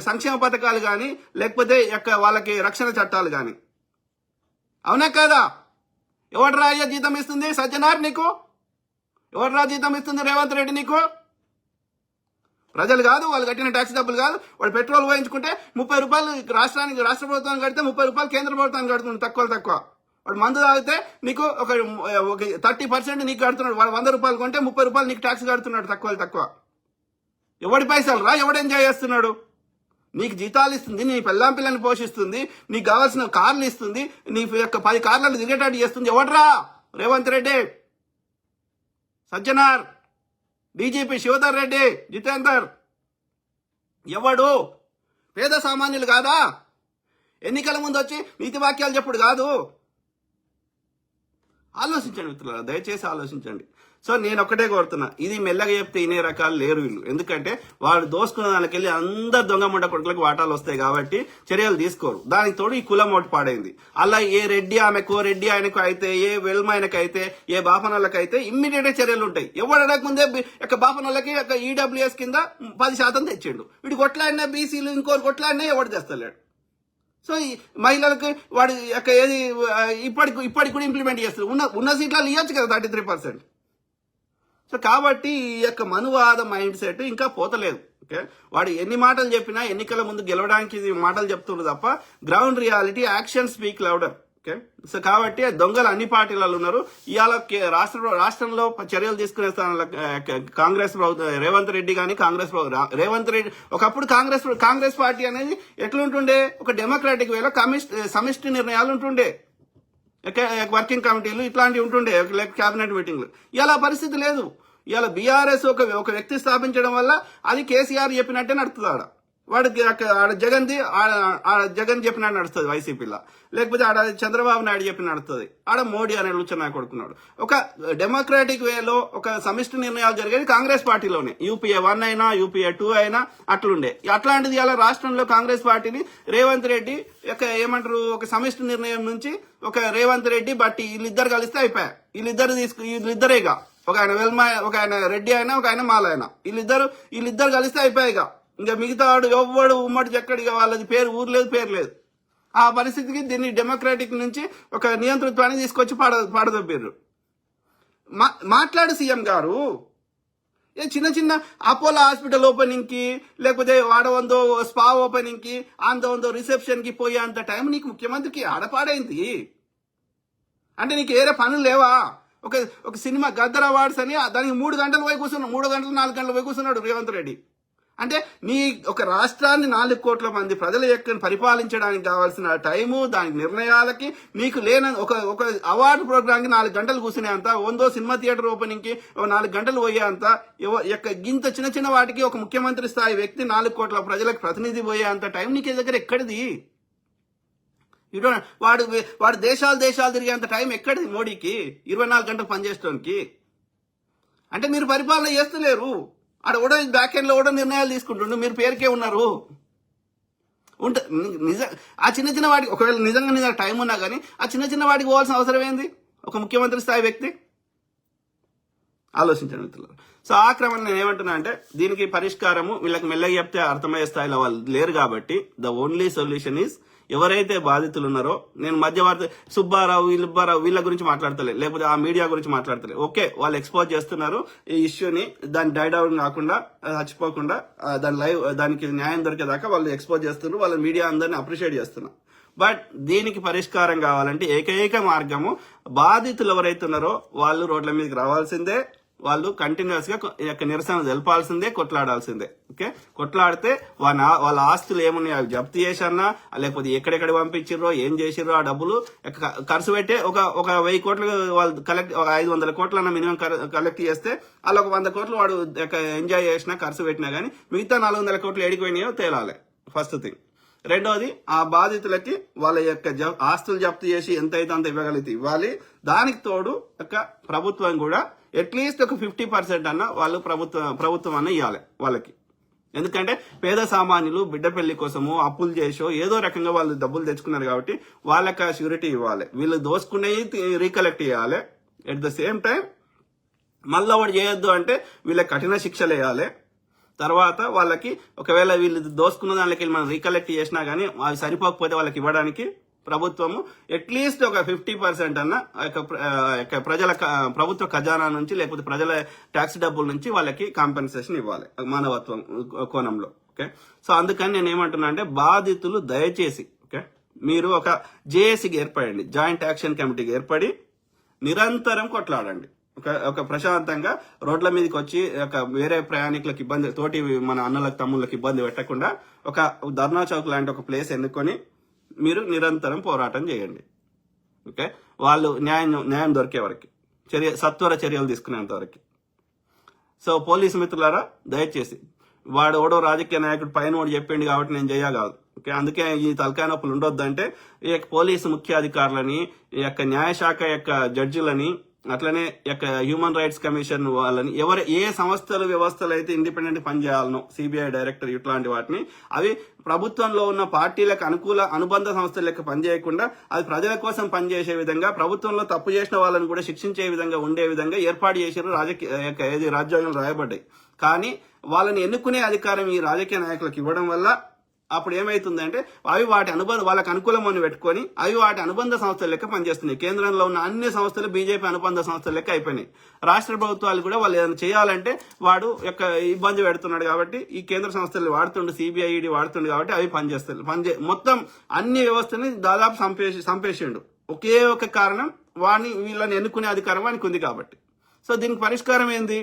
సంక్షేమ పథకాలు కానీ, లేకపోతే వాళ్ళకి రక్షణ చట్టాలు కానీ, అవునా కాదా? ఎవడ్రా అయ్యా జీతం ఇస్తుంది? సజ్జనార్ నీకు? ఎవడ్రా జీతం ఇస్తుంది? రేవంత్ రెడ్డి నీకు? ప్రజలు కాదు, వాళ్ళు కట్టిన ట్యాక్స్ డబ్బులు కాదు. వాడు పెట్రోల్ పోయించుకుంటే 30 రూపాయలు రాష్ట్ర ప్రభుత్వానికి కడితే 30 రూపాయలు కేంద్ర ప్రభుత్వానికి కడుతుంది, తక్కువ. వాడు మందు తాగితే నీకు ఒక 30% నీకు కడుతున్నాడు. వాడు 100 రూపాయలు కొంటే 30 రూపాయలు నీకు ట్యాక్స్ కడుతున్నాడు, తక్కువ. ఎవడి పైసలు రా? ఎవడు ఎంజాయ్ చేస్తున్నాడు? నీకు జీతాలు ఇస్తుంది, నీ పిల్లని పోషిస్తుంది, నీకు కావాల్సిన కార్లు ఇస్తుంది, నీ యొక్క 10 కార్లను తిరిగేటట్టు చేస్తుంది. ఎవడరా? రేవంత్ రెడ్డి, సజ్జనార్, డీజీపీ శివధర్ రెడ్డి, జితేందర్. ఎవడు? పేద సామాన్యులు కాదా? ఎన్నికల ముందు వచ్చి నీతి వాక్యాలు చెప్పుడు కాదు. ఆలోచించండి మిత్రులారా, దయచేసి ఆలోచించండి. సో నేను ఒకటే కోరుతున్నా, ఇది మెల్లగా చెప్తే ఇనే రకాలు లేరు వీళ్ళు. ఎందుకంటే వాడు దోసుకున్న దానికి వెళ్ళి అందరు దొంగ ముండ కొడుకులకు వాటాలు వస్తాయి కాబట్టి చర్యలు తీసుకోరు. దానికి తోడు ఈ కులం ఓటు పాడైంది. అలా ఏ రెడ్డి ఆమెకు, రెడ్డి ఆయనకు అయితే, ఏ వెల్మ ఆయనకు అయితే, ఏ బాపనోళ్ళకి అయితే ఇమ్మీడియట్ చర్యలు ఉంటాయి. ఎవరు అడగముందే బాపనోళ్ళకి ఈడబ్ల్యూఎస్ కింద 10% తెచ్చిండు. వీడు కొట్లాడినా బీసీలు, ఇంకోరు కొట్లాడినా ఎవడు తెస్తలేడు. సో ఈ మహిళలకు వాడు ఏది ఇప్పటికి కూడా ఇంప్లిమెంట్ చేస్తారు. ఉన్న సీట్లలో ఇవ్వచ్చు కదా 33%. సో కాబట్టి ఈ యొక్క మనువాద మైండ్ సెట్ ఇంకా పోతలేదు. ఓకే, వాడు ఎన్ని మాటలు చెప్పినా ఎన్నికల ముందు గెలవడానికి మాటలు చెప్తుండ్రు తప్ప ground reality action speak louder. Okay, so కాబట్టి దొంగలు అన్ని పార్టీలలో ఉన్నారు. ఇవాళ రాష్ట్రంలో చర్యలు తీసుకునే స్థానంలో కాంగ్రెస్ రేవంత్ రెడ్డి కానీ రేవంత్ రెడ్డి ఒకప్పుడు కాంగ్రెస్ పార్టీ అనేది ఎట్లుంటుండే? ఒక డెమోక్రాటిక్ వేలో సమిష్టి నిర్ణయాలు ఉంటుండే, వర్కింగ్ కమిటీలు ఇట్లాంటివి ఉంటుండే, క్యాబినెట్ మీటింగ్లు. ఇలా పరిస్థితి లేదు. ఇవాళ బీఆర్ఎస్ ఒక వ్యక్తి స్థాపించడం వల్ల అది కేసీఆర్ చెప్పినట్టే నడుస్తుంది. వాడికి జగన్ చెప్పినట్టు నడుస్తుంది వైసీపీలో, లేకపోతే ఆడ చంద్రబాబు నాయుడు చెప్పిన నడుస్తుంది, ఆడ మోడీ అనే లుచ్చనా కొడుకున్నాడు. ఒక డెమోక్రాటిక్ వేలో ఒక సమిష్టి నిర్ణయాలు జరిగేది కాంగ్రెస్ పార్టీలోనే. యూపీఏ 1 అయినా యూపీఏ 2 అయినా అట్లుండే. అట్లాంటిది ఇలా రాష్ట్రంలో కాంగ్రెస్ పార్టీని రేవంత్ రెడ్డి ఏమంటారు, ఒక సమిష్టి నిర్ణయం నుంచి ఒక రేవంత్ రెడ్డి బట్టి వీళ్ళిద్దరు కలిస్తే అయిపోయా. వీళ్ళిద్దరేగా, ఒక ఆయన వెల్మ, ఒక ఆయన రెడ్డి అయినా, ఒక ఆయన మాల అయినా, వీళ్ళిద్దరు కలిస్తే అయిపోయాయిగా. ఇంకా మిగతా వాడు ఎవ్వడు ఉమ్మడి చెక్కడిగా, వాళ్ళది ఊరు లేదు, పేరు లేదు. ఆ పరిస్థితికి దీన్ని డెమోక్రాటిక్ నుంచి ఒక నియంతృత్వాన్ని తీసుకొచ్చి పాడదొప్పారు. మాట్లాడు సీఎం గారు. చిన్న అపోలో హాస్పిటల్ ఓపెనింగ్ కి, లేకపోతే వాడవందో స్పా ఓపెనింగ్ కి, ఆందోందో రిసెప్షన్ కి పోయేంత టైం నీకు ముఖ్యమంత్రికి ఆడపాడైంది. అంటే నీకు ఏరే పనులు లేవా? ఒక సినిమా గద్దర్ అవార్డ్స్ అని దానికి 3 గంటలు పోయి కూర్చున్నాడు, 3 గంటలు 4 గంటలు పోయి కూర్చున్నాడు రేవంత్ రెడ్డి. అంటే నీ ఒక రాష్ట్రాన్ని 4 కోట్ల మంది ప్రజల యొక్క పరిపాలించడానికి కావాల్సిన టైము, దాని నిర్ణయాలకి నీకు లేని ఒక అవార్డు ప్రోగ్రామ్ కి 4 గంటలు కూర్చునేంత, వందో సినిమా థియేటర్ ఓపెనింగ్ కి 4 గంటలు పోయేంత, ఇంత చిన్న వాటికి ఒక ముఖ్యమంత్రి స్థాయి వ్యక్తి 4 కోట్ల ప్రజలకు ప్రతినిధి పోయేంత టైం నీకు దగ్గర ఎక్కడిది? వాడు దేశాలు తిరిగేంత టైం ఎక్కడిది మోడీకి 24 గంటలు పనిచేయడానికి? అంటే మీరు పరిపాలన చేస్తలేరు. ఆడ కూడా బ్యాక్ ఎండ్ లో కూడా నిర్ణయాలు తీసుకుంటుండ్రు, మీరు పేరుకే ఉన్నారు. ఉంటే ఆ చిన్న చిన్న వాడికి ఒకవేళ నిజంగా టైం ఉన్నా కానీ ఆ చిన్న చిన్న వాడికి పోవాల్సిన అవసరం ఏంది? ఒక ముఖ్యమంత్రి స్థాయి వ్యక్తి ఆలోచించండి మిత్రులు. సో ఆ క్రమంలో నేను ఏమంటున్నా అంటే దీనికి పరిష్కారము వీళ్ళకి మెల్లగా చెప్తే అర్థమయ్యే స్థాయిలో వాళ్ళు లేరు కాబట్టి ద ఓన్లీ సొల్యూషన్ ఈజ్ ఎవరైతే బాధితులు ఉన్నారో, నేను మధ్యవర్తి సుబ్బారావు వీళ్ళ గురించి మాట్లాడతలే, లేకపోతే ఆ మీడియా గురించి మాట్లాడతలే. ఓకే, వాళ్ళు ఎక్స్పోజ్ చేస్తున్నారు ఈ ఇష్యూని, దాని డైడౌన్ కాకుండా చచ్చిపోకుండా దానికి న్యాయం దొరికేదాకా వాళ్ళు ఎక్స్పోజ్ చేస్తున్నారు, వాళ్ళ మీడియా అందరినీ అప్రిషియేట్ చేస్తున్నారు. బట్ దీనికి పరిష్కారం కావాలంటే ఏకైక మార్గము బాధితులు ఎవరైతే ఉన్నారో వాళ్ళు రోడ్ల మీదకి రావాల్సిందే, వాళ్ళు కంటిన్యూస్ గా నిరసన తెలపాల్సిందే, కొట్లాడాల్సిందే. ఓకే, కొట్లాడితే వాళ్ళ ఆస్తులు ఏమున్నాయి అవి జప్తు చేసన్నా, లేకపోతే ఎక్కడెక్కడ పంపించిర్రో ఏం చేసిర్రో ఆ డబ్బులు ఖర్చు పెట్టే ఒక 1000 కోట్లు వాళ్ళు కలెక్ట్, 500 కోట్లన్నా మినిమం కలెక్ట్ చేస్తే వాళ్ళు ఒక 100 కోట్లు వాడు ఎంజాయ్ చేసినా ఖర్చు పెట్టినా గానీ మిగతా 400 కోట్లు ఎడిపోయినాయో తేలాలి. First thing. రెండోది, ఆ బాధితులకి వాళ్ళ యొక్క ఆస్తులు జప్తు చేసి ఎంతైతే అంత ఇవ్వగలిగితే ఇవ్వాలి. దానికి తోడు ప్రభుత్వం కూడా అట్లీస్ట్ ఒక 50% అన్న వాళ్ళు ప్రభుత్వం అన్న ఇవ్వాలి వాళ్ళకి. ఎందుకంటే పేద సామాన్యులు బిడ్డ పెళ్లి కోసము అప్పులు చేసో ఏదో రకంగా వాళ్ళు డబ్బులు తెచ్చుకున్నారు కాబట్టి వాళ్ళకి షూరిటీ ఇవ్వాలి. వీళ్ళు దోసుకునేవి రీకలెక్ట్ చేయాలి. ఎట్ ద సేమ్ టైం మళ్ళీ వాడు చేయొద్దు అంటే వీళ్ళకి కఠిన శిక్షలు వేయాలి. తర్వాత వాళ్ళకి ఒకవేళ వీళ్ళు దోసుకున్న దానికి మనం రీకలెక్ట్ చేసినా గానీ అవి సరిపోకపోతే వాళ్ళకి ఇవ్వడానికి ప్రభుత్వము అట్లీస్ట్ ఒక 50% అన్న ప్రభుత్వ ఖజానా నుంచి లేకపోతే ప్రజల ట్యాక్స్ డబ్బుల నుంచి వాళ్ళకి కాంపెన్సేషన్ ఇవ్వాలి మానవత్వం కోణంలో. ఓకే, సో అందుకని నేను ఏమంటున్నా అంటే బాధితులు దయచేసి మీరు ఒక జేఏసీకి ఏర్పడండి, జాయింట్ యాక్షన్ కమిటీకి ఏర్పడి నిరంతరం కొట్లాడండి. ఒక ప్రశాంతంగా రోడ్ల మీదకి వచ్చి వేరే ప్రయాణికులకు ఇబ్బంది, తోటి మన అన్నలకు తమ్ముళ్ళకి ఇబ్బంది పెట్టకుండా ఒక ధర్నా చౌక్ లాంటి ఒక ప్లేస్ ఎన్నుకొని మీరు నిరంతరం పోరాటం చేయండి. ఓకే, వాళ్ళు న్యాయం దొరికే వరకు సత్వర చర్యలు తీసుకునేంత వరకు. సో పోలీసు మిత్రులారా దయచేసి వాడు ఓడో రాజకీయ నాయకుడు పైన వాడు చెప్పిండు కాబట్టి నేను చేయగలదు. ఓకే, అందుకే ఈ తలకాయ నొప్పులు ఉండొద్దంటే ఈ పోలీసు ముఖ్య అధికారులని, ఈ యొక్క న్యాయశాఖ యొక్క జడ్జిలని, అట్లనే హ్యూమన్ రైట్స్ కమిషన్ వాళ్ళని ఏ సంస్థలు వ్యవస్థలు అయితే ఇండిపెండెంట్ పనిచేయాలనో, సిబిఐ డైరెక్టర్ ఇట్లాంటి వాటిని అవి ప్రభుత్వంలో ఉన్న పార్టీలకు అనుబంధ సంస్థల లెక్క పనిచేయకుండా అది ప్రజల కోసం పనిచేసే విధంగా, ప్రభుత్వంలో తప్పు చేసిన వాళ్ళని కూడా శిక్షించే విధంగా ఉండే విధంగా ఏర్పాటు చేసిన రాజ్యాంగంలో రాయబడ్డాయి. కానీ వాళ్ళని ఎన్నుకునే అధికారం ఈ రాజకీయ నాయకులకు ఇవ్వడం వల్ల అప్పుడు ఏమైతుందంటే అవి వాళ్ళకి అనుకూలమని పెట్టుకొని అవి వాటి అనుబంధ సంస్థల లెక్క పనిచేస్తున్నాయి. కేంద్రంలో ఉన్న అన్ని సంస్థలు బీజేపీ అనుబంధ సంస్థల లెక్క అయిపోయినాయి. రాష్ట్ర ప్రభుత్వాలు కూడా వాళ్ళు ఏదైనా చేయాలంటే వాడు ఇబ్బంది పెడుతున్నాడు కాబట్టి ఈ కేంద్ర సంస్థలు వాడుతుండు, సిబిఐ ఈడీ వాడుతుండు కాబట్టి అవి పనిచేస్తాయి. మొత్తం అన్ని వ్యవస్థని దాదాపు సంపేసిండు. ఒకే ఒక కారణం, వీళ్ళని ఎన్నుకునే అధికారం వానికి ఉంది కాబట్టి. సో దీనికి పరిష్కారం ఏంది?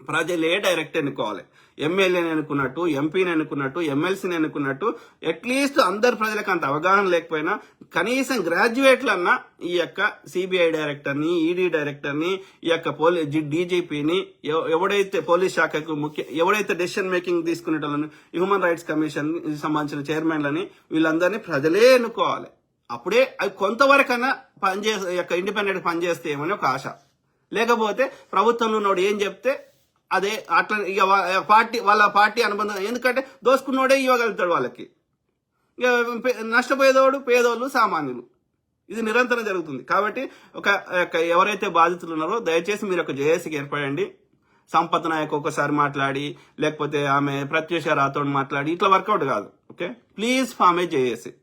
ప్రజలే డైరెక్ట్ ఎన్నుకోవాలి. ఎమ్మెల్యేని ఎన్నుకున్నట్టు, ఎంపీని ఎన్నుకున్నట్టు, ఎమ్మెల్సీని ఎన్నుకున్నట్టు అట్లీస్ట్ అందరు ప్రజలకు అంత అవగాహన లేకపోయినా కనీసం గ్రాడ్యుయేట్లన్నా ఈ యొక్క సిబిఐ డైరెక్టర్ని, ఈడీ డైరెక్టర్ని, ఈ యొక్క డీజీపీని, ఎవడైతే పోలీస్ శాఖకు ఎవడైతే డెసిషన్ మేకింగ్ తీసుకునేటోళ్ళని, హ్యూమన్ రైట్స్ కమిషన్ సంబంధించిన చైర్మన్లని వీళ్ళందరినీ ప్రజలే ఎన్నుకోవాలి. అప్పుడే అవి కొంతవరకైనా ఇండిపెండెంట్ పనిచేస్తే ఏమని ఒక ఆశ. లేకపోతే ప్రభుత్వంలో ఉన్నోడు ఏం చెప్తే అదే అట్లా ఇక వాళ్ళ పార్టీ అనుబంధం, ఎందుకంటే దోసుకున్నోడే ఇవ్వగలుగుతాడు వాళ్ళకి. ఇక నష్టపోయేదోడు పేదోళ్ళు, సామాన్యులు. ఇది నిరంతరం జరుగుతుంది. కాబట్టి ఎవరైతే బాధితులు ఉన్నారో దయచేసి మీరు ఒక జేఏసీకి ఏర్పడండి. సంపత్ నాయక్ ఒకసారి మాట్లాడి, లేకపోతే ఆమె ప్రత్యూష రాథోడ్ మాట్లాడి ఇట్లా వర్కౌట్ కాదు. Okay, please form a JAC.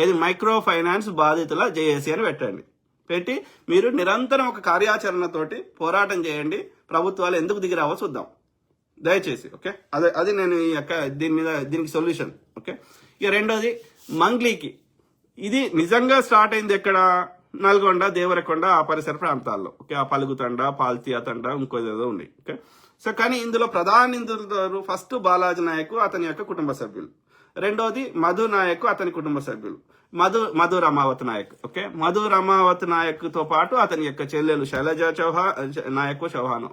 ఏది మైక్రో ఫైనాన్స్ బాధితుల జేఏసీ అని పెట్టి మీరు నిరంతరం ఒక కార్యాచరణతోటి పోరాటం చేయండి. ప్రభుత్వాలు ఎందుకు దిగిరావో చూద్దాం దయచేసి. ఓకే, అది నేను దీనికి సొల్యూషన్. ఓకే, ఇక రెండోది మంగ్లీకి. ఇది నిజంగా స్టార్ట్ అయింది ఎక్కడ? నల్గొండ, దేవరకొండ ఆ పరిసర ప్రాంతాల్లో. ఓకే, ఆ పలుగుతండ, పాల్తీయ తండ, ఇంకోదేదో ఉంది. ఓకే, సో కానీ ఇందులో ప్రధాన నిందితులు ఫస్ట్ బాలాజీ నాయక్ అతని యొక్క కుటుంబ సభ్యులు, రెండోది మధు నాయక్ అతని కుటుంబ సభ్యులు, మధు రమావత్ నాయక్. ఓకే, మధు రమావత్ నాయక్ తో పాటు అతని యొక్క చెల్లెలు శైలజ నాయక్ చౌహాన్,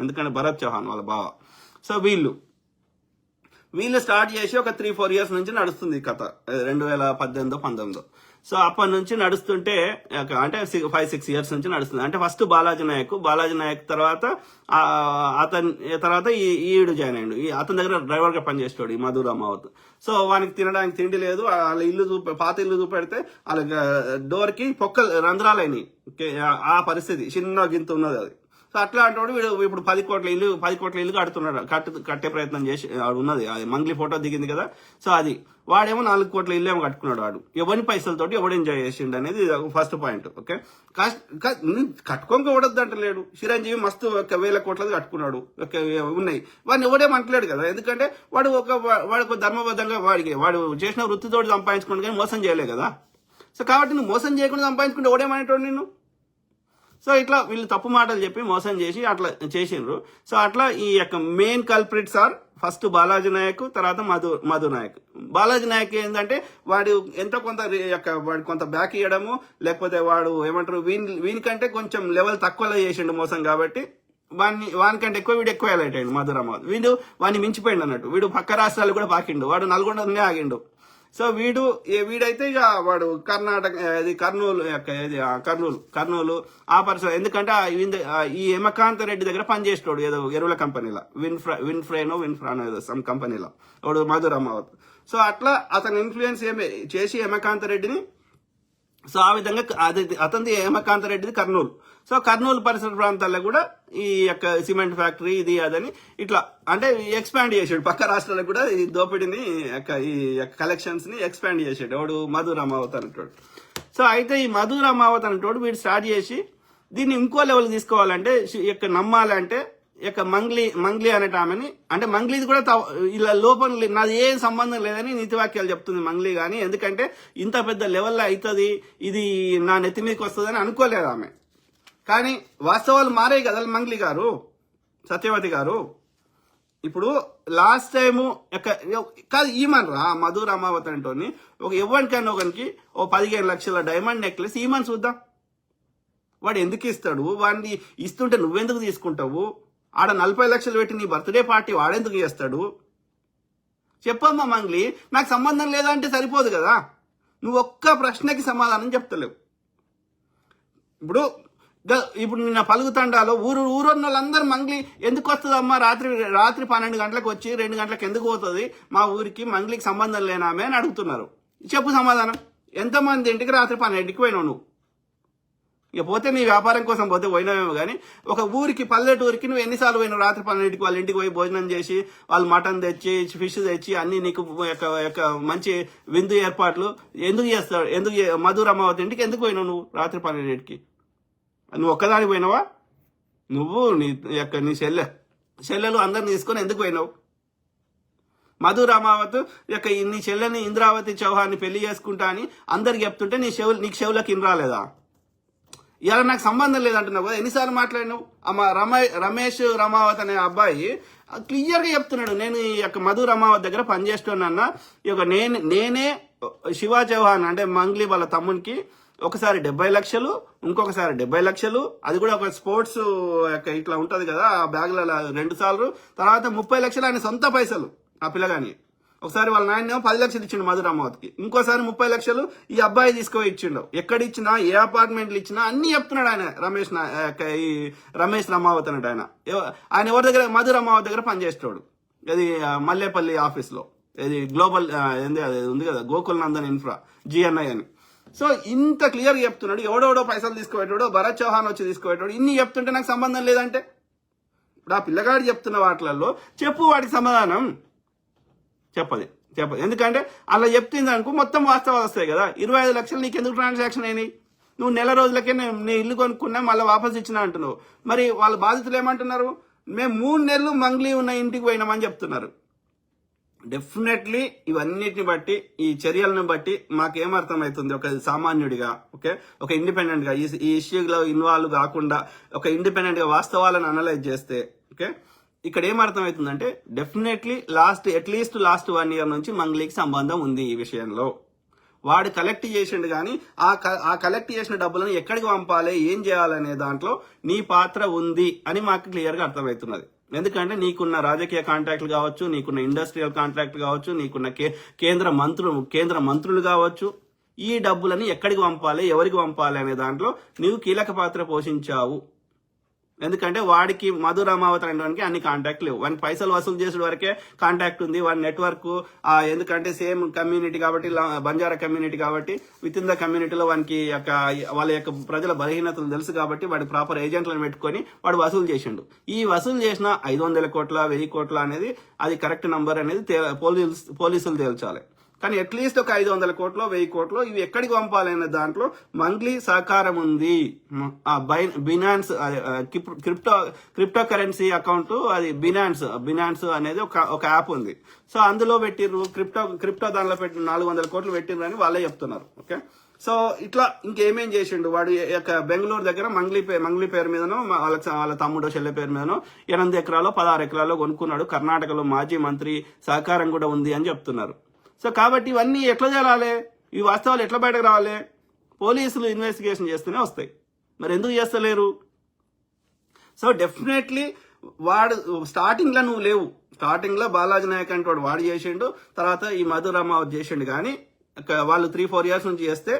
ఎందుకంటే భరత్ చౌహాన్ వాళ్ళ బావ. సో వీళ్ళు వీళ్ళు స్టార్ట్ చేసి ఒక 3-4 ఇయర్స్ నుంచి నడుస్తుంది ఈ కథ, 2018-19. సో అప్పటి నుంచి నడుస్తుంటే అంటే 5-6 ఇయర్స్ నుంచి నడుస్తుంది. అంటే ఫస్ట్ బాలాజీ నాయక్ తర్వాత ఈడు జాయిన్ అయ్యాడు. అతని దగ్గర డ్రైవర్ గా పనిచేస్తాడు ఈ మధు రామావత్. సో వానికి తినడానికి తిండి లేదు. వాళ్ళ ఇల్లు పాత ఇల్లు చూపెడితే వాళ్ళ డోర్ కి రంధ్రాలైనవి. ఆ పరిస్థితి చిన్న గింత ఉన్నది అది. సో అట్లా అంటాడు వీడు. ఇప్పుడు 10 కోట్ల ఇల్లు కడుతున్నాడు, కట్టే ప్రయత్నం చేసి ఉన్నది. అది మంగ్లీ ఫోటో దిగింది కదా. సో అది వాడేమో 4 కోట్ల ఇల్లు ఏమో కట్టుకున్నాడు. వాడు ఎవరి పైసలతోటి ఎవడు ఎంజాయ్ చేసిండు అనేది ఫస్ట్ పాయింట్. ఓకే, కట్టుకోక ఎవడొద్దు అంటలేడు. చిరంజీవి మస్తు 1,000 కోట్లది కట్టుకున్నాడు, ఉన్నాయి. వాడిని ఎవడేమంటలేడు కదా. ఎందుకంటే వాడు ధర్మబద్ధంగా వాడు చేసిన వృత్తితోటి సంపాదించుకోండి కానీ మోసం చేయలే కదా. సో కాబట్టి నువ్వు మోసం చేయకుండా సంపాదించుకుంటే ఎవడేమనేటోడు నిన్ను. సో ఇట్లా వీళ్ళు తప్పు మాటలు చెప్పి మోసం చేసి అట్లా చేసిండ్రు. సో అట్లా ఈ యొక్క main culprits are first Balaji Nayak, తర్వాత మధు నాయక్. బాలాజీ నాయక్ ఏంటంటే వాడు ఎంతో వాడు కొంత బ్యాక్ ఇవ్వడము, లేకపోతే వాడు ఏమంటారు వీనికంటే కొంచెం లెవెల్ తక్కువలో చేసిండు మోసం. కాబట్టి వానికంటే వీడు ఎక్కువ హైలైట్ అయ్యిండు మధు రామావత్. వాడిని మించిపోయిండు అన్నట్టు. వీడు పక్క రాష్ట్రాలు కూడా పాకిండు. వాడు నల్గొండనే ఆగిండు. సో వీడైతే ఇక వాడు కర్నూలు ఆ పరిస్థితి. ఎందుకంటే ఈ హేమకాంత్ రెడ్డి దగ్గర పనిచేస్తాడు ఏదో ఎరువుల కంపెనీలో, విన్ఫ్రానో ఏదో సమ్ కంపెనీలో వాడు మధు రామావత్. సో అట్లా అతను ఇన్ఫ్లుయెన్స్ చేసి హేమకాంత్ రెడ్డిని. సో ఆ విధంగా అతనిది హేమకాంత్ రెడ్డిది కర్నూలు. సో కర్నూలు పరిసర ప్రాంతాల్లో కూడా ఈ యొక్క సిమెంట్ ఫ్యాక్టరీ ఇది అదని ఇట్లా అంటే ఎక్స్పాండ్ చేసాడు. పక్క రాష్ట్రాలకు కూడా ఈ దోపిడీని ఈ కలెక్షన్స్ ని ఎక్స్పాండ్ చేసాడు వాడు మధు రామావత్ అనేటోడు. సో అయితే ఈ మధు రామావత్ అనేటోడు వీడు స్టార్ట్ చేసి దీన్ని ఇంకో లెవెల్ తీసుకోవాలంటే నమ్మాలంటే మంగ్లీ అనేట ఆమెని, అంటే మంగ్లీది కూడా ఇలా లోపం నాది ఏం సంబంధం లేదని నీతివాక్యాలు చెప్తుంది మంగ్లీ. కానీ ఎందుకంటే ఇంత పెద్ద లెవెల్లో అవుతుంది, ఇది నా నెత్తి మీదకి వస్తుందని అనుకోలేదు ఆమె. కానీ వాస్తవాలు మారాయి కదా మంగ్లీ గారు, సత్యవతి గారు. ఇప్పుడు లాస్ట్ టైము కాదు ఈమన్రా మధు రామావత్ అంటోని ఎవరికైనా ఒకరికి 15 లక్షల డైమండ్ నెక్లెస్ ఈమన్ చూద్దాం. వాడు ఎందుకు ఇస్తాడు? వాడిని ఇస్తుంటే నువ్వెందుకు తీసుకుంటావు? ఆడ 40 లక్షలు పెట్టి నీ బర్త్డే పార్టీ వాడెందుకు చేస్తాడు? చెప్పమ్మా మంగ్లీ, నాకు సంబంధం లేదా అంటే సరిపోదు కదా. నువ్వు ఒక్క ప్రశ్నకి సమాధానం చెప్తలేవు. ఇప్పుడు నిన్న పలుగుతండాలో ఊరున్న వాళ్ళందరూ మంగ్లీ ఎందుకు వస్తుందమ్మా, రాత్రి 12 గంటలకు వచ్చి 2 గంటలకు ఎందుకు పోతుంది మా ఊరికి, మంగ్లీకి సంబంధం లేనామే అని అడుగుతున్నారు. చెప్పు సమాధానం. ఎంతమంది ఇంటికి రాత్రి 12కి పోయినావు నువ్వు? ఇక పోతే నీ వ్యాపారం కోసం పోతే పోయినావేమో కానీ ఒక ఊరికి పల్లెటూరికి నువ్వు ఎన్నిసార్లు పోయినావు? రాత్రి 12కి వాళ్ళ ఇంటికి పోయి భోజనం చేసి వాళ్ళు మటన్ తెచ్చి ఫిష్ తెచ్చి అన్ని నీకు మంచి విందు ఏర్పాట్లు ఎందుకు చేస్తాడు? మధు రామావత్ ఇంటికి ఎందుకు పోయినావు నువ్వు రాత్రి 12కి? నువ్వు ఒక్కదానికి పోయినావా? నువ్వు నీ చెల్లెలు అందరిని తీసుకొని ఎందుకు పోయినావు? మధు రామావత్ నీ చెల్లెని ఇంద్రావతి చౌహాన్ని పెళ్లి చేసుకుంటా అని అందరికి చెప్తుంటే నీకు చెవులకు ఇన్ రాలేదా? ఇలా నాకు సంబంధం లేదంటున్నావు కదా. ఎన్నిసార్లు మాట్లాడినావు? రమేష్ రామావత్ అనే అబ్బాయి క్లియర్ గా చెప్తున్నాడు, నేను ఈ యొక్క మధు రామావత్ దగ్గర పనిచేస్తున్నాన్న. నేనే శివ చౌహాన్ అంటే మంగ్లీ వాళ్ళ తమ్మునికి ఒకసారి 70 లక్షలు, ఇంకొకసారి 70 లక్షలు, అది కూడా ఒక స్పోర్ట్స్ ఇట్లా ఉంటది కదా ఆ బ్యాగ్ల 2 సార్లు, తర్వాత 30 లక్షలు ఆయన సొంత పైసలు ఆ పిల్లగాని. ఒకసారి వాళ్ళ నాయన 10 లక్షలు ఇచ్చిండు మధు రామావత్కి, ఇంకోసారి 30 లక్షలు ఈ అబ్బాయి తీసుకుపోయి ఇచ్చిండు. ఎక్కడ ఇచ్చినా ఏ అపార్ట్మెంట్లు ఇచ్చినా అన్ని చెప్తున్నాడు ఆయన. రమేష్ రామావత్ అన్నట్టు ఆయన ఎవరి దగ్గర? మధు రామావత్ దగ్గర పనిచేస్తాడు. ఇది మల్లేపల్లి ఆఫీస్ లో, ఇది గ్లోబల్ ఉంది కదా గోకుల్ నందన్ ఇన్ఫ్రా GNI అని. సో ఇంత క్లియర్ గా చెప్తున్నాడు. ఎవడెవడో పైసలు తీసుకుపోయాడు, భరత్ చౌహాన్ వచ్చి తీసుకుపోయాడు. ఇన్ని చెప్తుంటే నాకు సంబంధం లేదంటే ఇప్పుడు ఆ పిల్లగాడు చెప్తున్న వాటిలలో చెప్పు వాడికి సమాధానం. చెప్పదు. ఎందుకంటే అలా చెప్తుంది అనుకో మొత్తం వాస్తవాలు వస్తాయి కదా. 25 లక్షలు నీకు ఎందుకు ట్రాన్సాక్షన్ అయినాయి? నువ్వు నెల రోజులకే నీ ఇల్లు కొనుక్కున్నా మళ్ళీ వాపస్ ఇచ్చినా అంటున్నావు. మరి వాళ్ళ బాధితులు ఏమంటున్నారు? మేము 3 నెలలు మంగ్లీ ఉన్న ఇంటికి పోయినామని చెప్తున్నారు. డెఫినెట్లీ ఇవన్నిటిని బట్టి, ఈ చర్యలను బట్టి మాకేమర్థమవుతుంది ఒక సామాన్యుడిగా, ఓకే, ఒక ఇండిపెండెంట్ గా ఈ ఇష్యూలో ఇన్వాల్వ్ కాకుండా ఒక ఇండిపెండెంట్ గా వాస్తవాలను అనలైజ్ చేస్తే, ఓకే, ఇక్కడ ఏమర్థమవుతుందంటే డెఫినెట్లీ అట్లీస్ట్ లాస్ట్ 1 ఇయర్ నుంచి మంగ్లీకి సంబంధం ఉంది ఈ విషయంలో. వాడు కలెక్ట్ చేసిండు కానీ ఆ కలెక్ట్ చేసిన డబ్బులను ఎక్కడికి పంపాలి, ఏం చేయాలనే దాంట్లో నీ పాత్ర ఉంది అని మాకు క్లియర్ గా అర్థమవుతున్నది. ఎందుకంటే నీకున్న రాజకీయ కాంట్రాక్ట్లు కావచ్చు, నీకున్న ఇండస్ట్రియల్ కాంట్రాక్ట్ కావచ్చు, నీకున్న కేంద్ర మంత్రులు కావచ్చు, ఈ డబ్బులని ఎక్కడికి పంపాలి, ఎవరికి పంపాలి అనే దాంట్లో నీవు కీలక పాత్ర పోషించావు. ఎందుకంటే వాడికి మధు రామావతి అనేవానికి అన్ని కాంటాక్ట్ లేవు. వానికి పైసలు వసూలు చేసే వరకే కాంటాక్ట్ ఉంది. వాడి నెట్వర్క్ ఎందుకంటే సేమ్ కమ్యూనిటీ కాబట్టి, బంజారా కమ్యూనిటీ కాబట్టి, విత్ ఇన్ ద కమ్యూనిటీలో వానికి వాళ్ళ యొక్క ప్రజల బలహీనతలు తెలుసు కాబట్టి వాడి ప్రాపర్ ఏజెంట్లను పెట్టుకొని వాడు వసూలు చేసిండు. ఈ వసూలు చేసిన 500 కోట్ల 1000 కోట్ల అనేది అది కరెక్ట్ నంబర్ అనేది పోలీసులు తేల్చాలి. కానీ అట్లీస్ట్ ఒక 500 కోట్లు 1000 కోట్లు ఇవి ఎక్కడికి పంపాలనే దాంట్లో మంగ్లీ సహకారం ఉంది. బినాన్స్ క్రిప్టో కరెన్సీ అకౌంట్, అది బినాన్స్ అనేది ఒక యాప్ ఉంది. సో అందులో పెట్టిర్రు, క్రిప్టో దానిలో పెట్టి 400 కోట్లు పెట్టిర్రు అని వాళ్ళే చెప్తున్నారు. ఓకే, సో ఇట్లా ఇంకేమేం చేసిండు వాడు. బెంగళూరు దగ్గర మంగ్లీ పేరు మీదనో వాళ్ళ తమ్ముడో చెల్లె పేరు మీదనో 8 ఎకరాలో 16 ఎకరాల్లో కొనుక్కున్నాడు. కర్ణాటకలో మాజీ మంత్రి సహకారం కూడా ఉంది అని చెప్తున్నారు. సో కాబట్టి ఇవన్నీ ఎట్లా చేయాలి, ఈ వాస్తవాలు ఎట్లా బయటకు రావాలి? పోలీసులు ఇన్వెస్టిగేషన్ చేస్తూనే వస్తాయి, మరి ఎందుకు చేస్తలేరు? సో డెఫినెట్లీ వాడు స్టార్టింగ్లో నువ్వు లేవు. స్టార్టింగ్లో బాలాజీ నాయక్ అంటే వాడు చేసిండు, తర్వాత ఈ మధు రామావత్ చేసిండు. కానీ వాళ్ళు 3-4 ఇయర్స్ నుంచి చేస్తే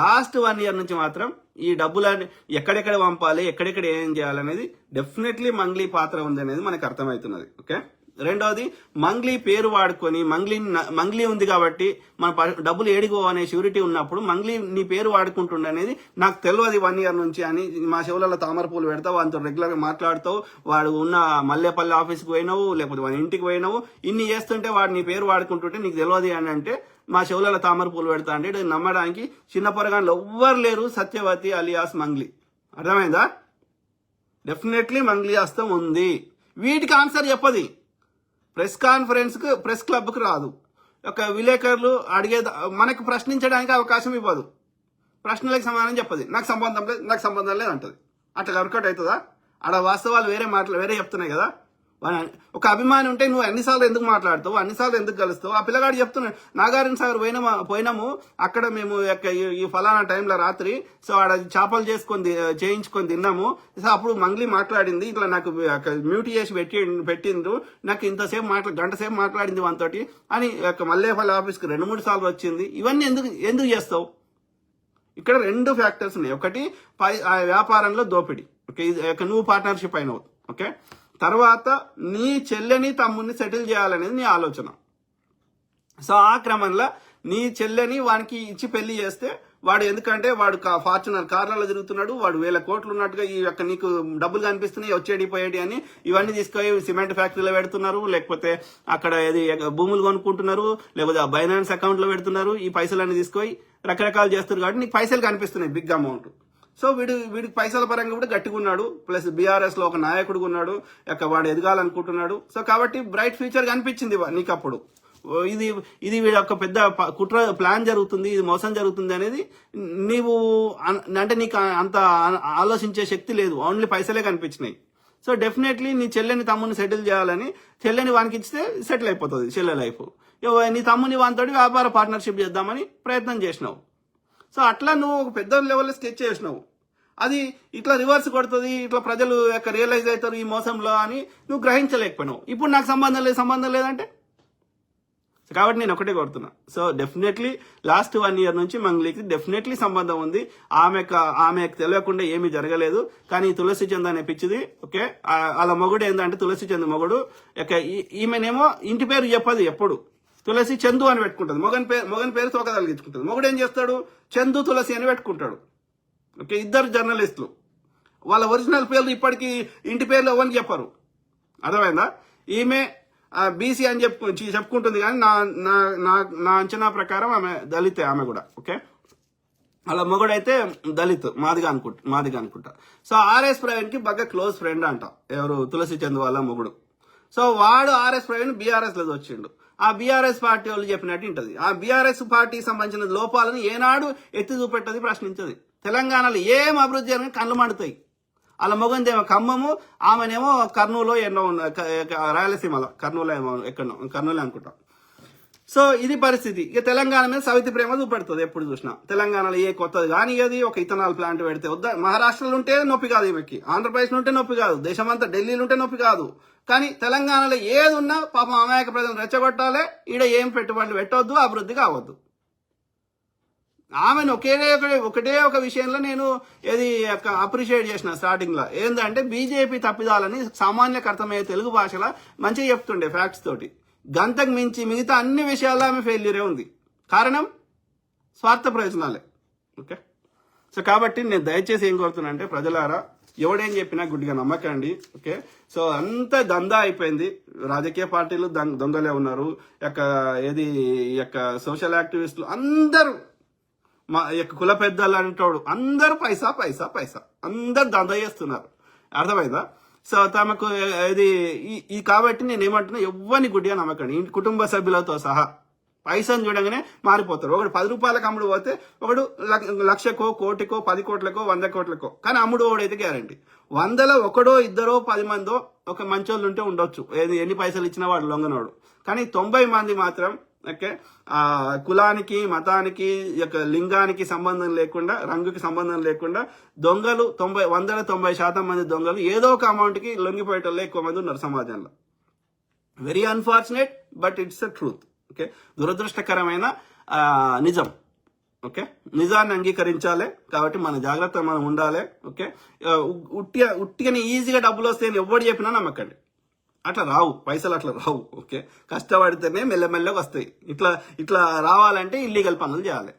లాస్ట్ 1 ఇయర్ నుంచి మాత్రం ఈ డబ్బులని ఎక్కడెక్కడ పంపాలి, ఎక్కడెక్కడ ఏం చేయాలనేది డెఫినెట్లీ మంగ్లీ పాత్ర ఉంది అనేది మనకు అర్థమవుతున్నది. ఓకే, రెండవది మంగ్లీ పేరు వాడుకొని మంగ్లీ ఉంది కాబట్టి మన డబ్బులు ఏడిగో అనే షూరిటీ ఉన్నప్పుడు మంగ్లీ నీ పేరు వాడుకుంటుండే అనేది నాకు తెలియదు 1 ఇయర్ నుంచి అని. మా చెవులలో తామర పూలు పెడతావు, వాటితో రెగ్యులర్గా మాట్లాడుతావు, వాడు ఉన్న మల్లేపల్లి ఆఫీస్కి పోయినావు, లేకపోతే వాడి ఇంటికి పోయినావు, ఇన్ని చేస్తుంటే వాడు నీ పేరు వాడుకుంటుంటే నీకు తెలియదు అని అంటే మా చెవులలో తామర పూలు పెడతా అంటే నమ్మడానికి చిన్న పొరగాళ్ళు ఎవ్వరు లేరు. సత్యవతి అలియాస్ మంగ్లీ, అర్థమైందా? డెఫినెట్లీ మంగ్లీ హస్తం ఉంది. వీటికి ఆన్సర్ చెప్పది. ప్రెస్ క్లబ్కి రాదు. ఒక విలేకరులు మనకు ప్రశ్నించడానికి అవకాశం ఇవ్వదు. ప్రశ్నలకు సమాధానం చెప్పదు. నాకు సంబంధం లేదు అంటది. అట్లా వర్కౌట్ అవుతుందా? ఆడ వాస్తవాలు వేరే చెప్తున్నాయి కదా. ఒక అభిమాని ఉంటే నువ్వు అన్నిసార్లు ఎందుకు మాట్లాడతావు, అన్నిసార్లు ఎందుకు కలుస్తావు? ఆ పిల్లగాడు చెప్తున్నాడు, నాగార్జున సాగర్ పోయినాము అక్కడ మేము ఈ ఫలానా టైంలో రాత్రి సో ఆడ చేపలు చేయించుకొని తిన్నాము. సో అప్పుడు మంగ్లీ మాట్లాడింది, ఇట్లా నాకు మ్యూట్ చేసి పెట్టిండ్రు, నాకు గంట సేపు మాట్లాడింది మనతోటి అని మల్లేపల్లి ఆఫీస్కి 2-3 సార్లు వచ్చింది. ఇవన్నీ ఎందుకు చేస్తావు? ఇక్కడ 2 ఫ్యాక్టర్స్ ఉన్నాయి. ఒకటి వ్యాపారంలో దోపిడీ, ఓకే, నువ్వు పార్ట్నర్షిప్ అయినవు. ఓకే, తర్వాత నీ చెల్లెని తమ్ముడిని సెటిల్ చేయాలనేది నీ ఆలోచన. సో ఆ క్రమంలో నీ చెల్లెని వానికి ఇచ్చి పెళ్లి చేస్తే వాడు, ఎందుకంటే వాడు ఫార్చునర్ కార్లలో తిరుగుతున్నాడు, వాడు 1000 కోట్లు ఉన్నట్టుగా నీకు డబ్బులు కనిపిస్తున్నాయి వచ్చేటి పోయేటి అని ఇవన్నీ తీసుకొని సిమెంట్ ఫ్యాక్టరీలో పెడుతున్నారు, లేకపోతే అక్కడ భూములు కొనుక్కుంటున్నారు, లేకపోతే ఆ బైనాన్స్ అకౌంట్లో పెడుతున్నారు. ఈ పైసలన్నీ తీసుకొని రకరకాలు చేస్తారు కాబట్టి నీకు పైసలు కనిపిస్తున్నాయి బిగ్ అమౌంట్. సో వీడికి పైసల పరంగా కూడా గట్టిగా ఉన్నాడు, ప్లస్ బీఆర్ఎస్ లో ఒక నాయకుడు ఉన్నాడు, వాడు ఎదగాలనుకుంటున్నాడు. సో కాబట్టి బ్రైట్ ఫ్యూచర్ కనిపించింది నీకు అప్పుడు. ఇది వీడి ఒక పెద్ద కుట్ర ప్లాన్ జరుగుతుంది, ఇది మోసం జరుగుతుంది అనేది నీవు అంటే నీకు అంత ఆలోచించే శక్తి లేదు, ఓన్లీ పైసలే కనిపించినాయి. సో డెఫినెట్లీ నీ చెల్లెని తమ్ముని సెటిల్ చేయాలని చెల్లెని వానికి ఇస్తే సెటిల్ అయిపోతుంది చెల్లె లైఫ్. నీ తమ్ముని వానితోటి వ్యాపార పార్ట్నర్షిప్ చేద్దామని ప్రయత్నం చేసినావు. సో అట్లా నువ్వు ఒక పెద్ద లెవెల్లో స్కెచ్ చేసినావు. అది ఇట్లా రివర్స్ కొడుతుంది, ఇట్లా ప్రజలు రియలైజ్ అవుతారు ఈ మోసంలో అని నువ్వు గ్రహించలేకపోయినావు. ఇప్పుడు నాకు సంబంధం లేదంటే కాబట్టి నేను ఒకటే కోరుతున్నా. సో డెఫినెట్లీ లాస్ట్ 1 ఇయర్ నుంచి మంగ్లీకి డెఫినెట్లీ సంబంధం ఉంది. ఆమెకు తెలియకుండా ఏమీ జరగలేదు. కానీ తులసి చంద్ అనే పిచ్చిది, ఓకే, వాళ్ళ మొగుడు ఏంటంటే తులసి చంద్ మొగుడు, ఈమెనేమో ఇంటి పేరు చెప్పదు, ఎప్పుడు తులసి చందు అని పెట్టుకుంటుంది, మొగన్ పేరు తోక తలిగించుకుంటుంది. మొగుడు ఏం చేస్తాడు, చందు తులసి అని పెట్టుకుంటాడు. ఓకే, ఇద్దరు జర్నలిస్టులు, వాళ్ళ ఒరిజినల్ పేర్లు ఇప్పటికీ ఇంటి పేర్లు ఎవరికి చెప్పరు, అర్థమైందా? ఈమె బీసీ అని చెప్పుకుంటుంది కానీ నా అంచనా ప్రకారం ఆమె దళితే, ఆమె కూడా. ఓకే, వాళ్ళ మొగుడైతే దళిత్ మాదిగా అనుకుంటా. సో ఆర్ఎస్ ప్రవీణ్ కి బాగా క్లోజ్ ఫ్రెండ్ అంట, ఎవరు, తులసి చంద్ వాళ్ళ మొగుడు. సో వాడు ఆర్ఎస్ ప్రవీణ్ బీఆర్ఎస్ లో వచ్చిండు. ఆ బీఆర్ఎస్ పార్టీ వాళ్ళు చెప్పినట్టు ఉంటది. ఆ బీఆర్ఎస్ పార్టీకి సంబంధించిన లోపాలను ఏనాడు ఎత్తి చూపెట్టది, ప్రశ్నించదు. తెలంగాణలో ఏం అభివృద్ధి అని కళ్ళు మండుతాయి. వాళ్ళ మొగందేమో ఖమ్మము, ఆమెనేమో కర్నూలు, ఎన్నో రాయలసీమలో కర్నూలు ఏమో, కర్నూలు అనుకుంటా. సో ఇది పరిస్థితి. ఇక తెలంగాణ మీద సవితి ప్రేమ చూపెడుతుంది ఎప్పుడు చూసినా. తెలంగాణలో ఏ కొత్తది కానీ అది ఒక ఇథనాల్ ప్లాంట్ పెడితే వద్దా, మహారాష్ట్రలో ఉంటే నొప్పి కాదు ఈమెకి, ఆంధ్రప్రదేశ్లో ఉంటే నొప్పి కాదు, దేశమంతా ఢిల్లీలో ఉంటే నొప్పి కాదు. కానీ తెలంగాణలో ఏది ఉన్నా పాపం అమాయక ప్రజలను రెచ్చగొట్టాలి, ఈడ ఏం పెట్టుబడులు పెట్టవద్దు, అభివృద్ధి కావద్దు. ఆమెను ఒకటే ఒక విషయంలో నేను ఏది అప్రిషియేట్ చేసిన స్టార్టింగ్ లో, ఏంటంటే బీజేపీ తప్పిదాలని సామాన్యకు అర్థమయ్యే తెలుగు భాషలో మంచిగా చెప్తుండే ఫ్యాక్ట్స్ తోటి. గంతకు మించి మిగతా అన్ని విషయాల్లో ఆమె ఫెయిల్యూరే ఉంది. కారణం స్వార్థ ప్రయోజనాలే. ఓకే, సో కాబట్టి నేను దయచేసి ఏం కోరుతున్నా అంటే, ప్రజలారా ఎవడేం చెప్పినా గుడ్డిగా నమ్మకండి. ఓకే, సో అంత దందా అయిపోయింది. రాజకీయ పార్టీలు దొంగలే ఉన్నారు, సోషల్ యాక్టివిస్టులు అందరూ, మా కుల పెద్దలు అంటాడు అందరూ పైసా పైసా పైసా, అందరు దందా చేస్తున్నారు. అర్థమైందా? సో తమకు ఇది కాబట్టి నేను ఏమంటున్నా, ఎవరిని గుడ్డిగా నమ్మకండి. కుటుంబ సభ్యులతో సహా పైసను చూడగానే మారిపోతారు. ఒకడు 10 రూపాయలకు అమ్ముడు పోతే ఒకడు లక్షకో, కోటికో, 10 కోట్లకో, 100 కోట్లకో, కానీ అమ్ముడు ఓడైతే గ్యారంటీ. 100లో ఒకడో, ఇద్దరో, 10 మందో ఒక మంచోళ్ళు ఉంటే ఉండొచ్చు, ఎన్ని పైసలు ఇచ్చినా వాడు లొంగనోడు. కానీ 90 మంది మాత్రం ఓకే, కులానికి, మతానికి, లింగానికి సంబంధం లేకుండా, రంగుకి సంబంధం లేకుండా దొంగలు 100% మంది దొంగలు ఏదో ఒక అమౌంట్కి లొంగిపోయేటోళ్ళు ఎక్కువ మంది ఉన్నారు సమాజంలో. Very unfortunate, but it's a truth. Okay, దురదృష్టకరమైన నిజం. ఓకే, నిజాన్ని అంగీకరించాలి. కాబట్టి మన జాగ్రత్త మనం ఉండాలి. ఓకే, ఉట్టిగానే ఈజీగా డబ్బులు వస్తాయని ఎవరు చెప్పినా నమ్మకండి. అట్లా రావు పైసలు, అట్లా రావు. ఓకే, కష్టపడితేనే మెల్లమెల్లగా వస్తాయి. ఇట్లా రావాలంటే ఇల్లీగల్ పనులు చేయాలి.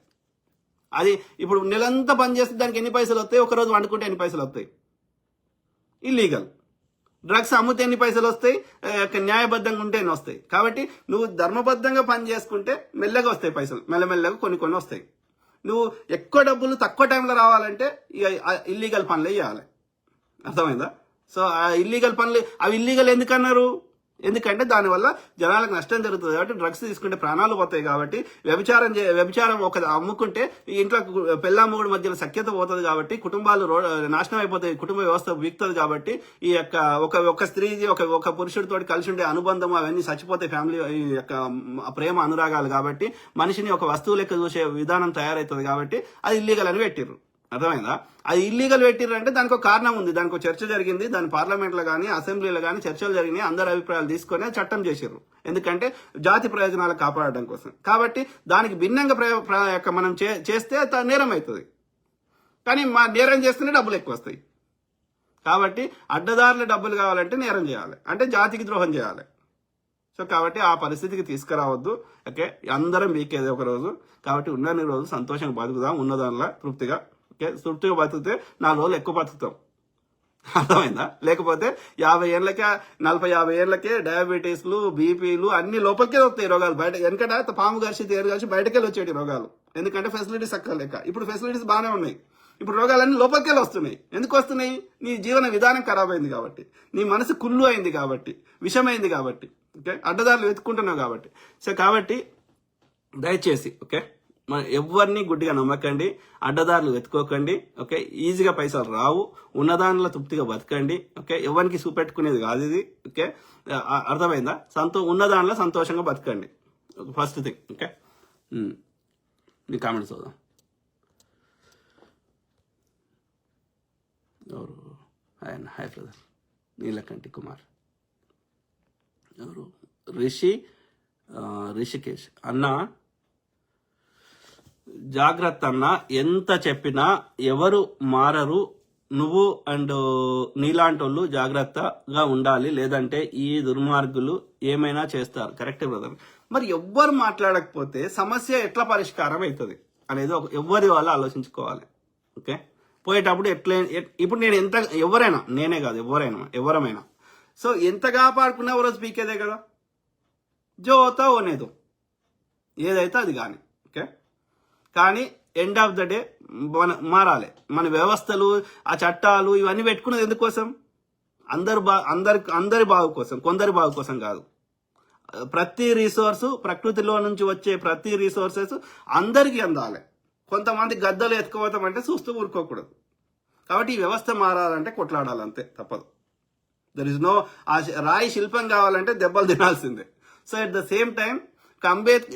అది ఇప్పుడు నెలంతా పని చేస్తే దానికి ఎన్ని పైసలు వస్తాయి, ఒకరోజు వండుకుంటే ఎన్ని పైసలు వస్తాయి, ఇల్లీగల్. డ్రగ్స్ అమ్ముతే ఎన్ని పైసలు వస్తాయి, న్యాయబద్ధంగా ఉంటే ఎన్ని వస్తాయి. కాబట్టి నువ్వు ధర్మబద్ధంగా పని చేసుకుంటే మెల్లగా వస్తాయి పైసలు, మెల్లమెల్లగా కొన్ని వస్తాయి. నువ్వు ఎక్కువ డబ్బులు తక్కువ టైంలో రావాలంటే ఇల్లీగల్ పనులే చేయాలి. అర్థమైందా? సో ఆ ఇల్లీగల్ పనులు, అవి ఇల్లీగల్ ఎందుకన్నారు? ఎందుకంటే దానివల్ల జనాలకు నష్టం జరుగుతుంది కాబట్టి, డ్రగ్స్ తీసుకుంటే ప్రాణాలు పోతాయి కాబట్టి, వ్యభిచారం ఒక అమ్ముకుంటే ఇంట్లో పెళ్ళామ్ముగుడి మధ్యలో సఖ్యత పోతుంది కాబట్టి, కుటుంబాలు నాశనం అయిపోతాయి, కుటుంబ వ్యవస్థ వీక్తుంది కాబట్టి, ఈ ఒక స్త్రీ ఒక పురుషుడితో కలిసి ఉండే అనుబంధం అవన్నీ చచ్చిపోతాయి, ఫ్యామిలీ ప్రేమ అనురాగాలు కాబట్టి, మనిషిని ఒక వస్తువు లెక్క చూసే విధానం తయారవుతుంది కాబట్టి అది ఇల్లీగల్ అని పెట్టిర్రు. అర్థమైందా? అది ఇల్లీగల్ పెట్టిరంటే దానికి ఒక కారణం ఉంది, దానికి ఒక చర్చ జరిగింది, దాని పార్లమెంట్లో కానీ అసెంబ్లీలో కానీ చర్చలు జరిగినాయి, అందరి అభిప్రాయాలు తీసుకొని చట్టం చేసారు. ఎందుకంటే జాతి ప్రయోజనాలు కాపాడడం కోసం. కాబట్టి దానికి భిన్నంగా మనం చేస్తే నేరం అవుతుంది. కానీ మా నేరం చేస్తేనే డబ్బులు ఎక్కువ వస్తాయి. కాబట్టి అడ్డదారుల డబ్బులు కావాలంటే నేరం చేయాలి, అంటే జాతికి ద్రోహం చేయాలి. సో కాబట్టి ఆ పరిస్థితికి తీసుకురావద్దు. ఓకే, అందరం వీకేది ఒక రోజు. కాబట్టి ఉన్నన్ని రోజు సంతోషంగా బతుకుదాం, ఉన్నదానిలో తృప్తిగా. ఓకే, తృప్తిగా బతికితే 4 రోజులు ఎక్కువ బతుకుతాం. అర్థమైందా? లేకపోతే 40 ఏళ్ళకే డయాబెటీస్లు, బీపీలు అన్ని లోపలికే వస్తాయి రోగాలు. బయట వెనకట పాము గరిచి తేరు కలిసి బయటకెళ్ళి వచ్చేటి రోగాలు. ఎందుకంటే ఫెసిలిటీస్ అక్కడ లేక. ఇప్పుడు ఫెసిలిటీస్ బాగానే ఉన్నాయి, ఇప్పుడు రోగాలన్నీ లోపలికెళ్ళి వస్తున్నాయి. ఎందుకు వస్తున్నాయి? నీ జీవన విధానం ఖరాబ్ అయింది కాబట్టి, నీ మనసు కుళ్ళు అయింది కాబట్టి, విషమైంది కాబట్టి, ఓకే, అడ్డదారులు వెతుక్కుంటున్నావు కాబట్టి. సో కాబట్టి దయచేసి ఓకే, ఎవరిని గుడ్డిగా నమ్మకండి, అడ్డదారులు వెతుక్కోకండి. ఓకే, ఈజీగా పైసలు రావు, ఉన్నదానిలో తృప్తిగా బతకండి. ఓకే, ఎవరికి చూపెట్టుకునేది కాదు ఇది. ఓకే, అర్థమైందా? ఉన్నదానిలో సంతోషంగా బతకండి, ఫస్ట్ థింగ్. ఓకే, నీ కామెంట్స్ చూద్దాం. ఎవరు? Hi brother Neelakanthi Kumar. ఎవరు? రిషికేష్ అన్న, జాగ్రత్త అన్న, ఎంత చెప్పినా ఎవరు మారరు, నువ్వు అండ్ నీలాంటి వాళ్ళు జాగ్రత్తగా ఉండాలి, లేదంటే ఈ దుర్మార్గులు ఏమైనా చేస్తారు. కరెక్టే బ్రదర్. మరి ఎవ్వరు మాట్లాడకపోతే సమస్య ఎట్లా పరిష్కారం అవుతుంది అనేది ఎవరి వాళ్ళు ఆలోచించుకోవాలి. ఓకే, పోయేటప్పుడు ఇప్పుడు నేను ఎవరైనా, నేనే కాదు ఎవరమైనా సో ఎంత కాపాడుకున్నా ఎవరో స్పీకేదే కదా, జోతా ఓనేదో ఏదైతే అది కానీ. ఓకే, కానీ ఎండ్ ఆఫ్ ద డే మారాలి. మన వ్యవస్థలు, ఆ చట్టాలు ఇవన్నీ పెట్టుకున్నది ఎందుకోసం? అందరి బాగు కోసం, కొందరి బాగు కోసం కాదు. ప్రతి రిసోర్సు, ప్రకృతిలో నుంచి వచ్చే ప్రతి రిసోర్సెస్ అందరికీ అందాలి. కొంతమంది గద్దలు ఎత్తుకోవతామంటే చూస్తూ ఊరుకోకూడదు. కాబట్టి ఈ వ్యవస్థ మారాలంటే కొట్లాడాలంతే, తప్పదు. There is no. ఆ రాయి శిల్పం కావాలంటే దెబ్బలు తినాల్సిందే. So at the same time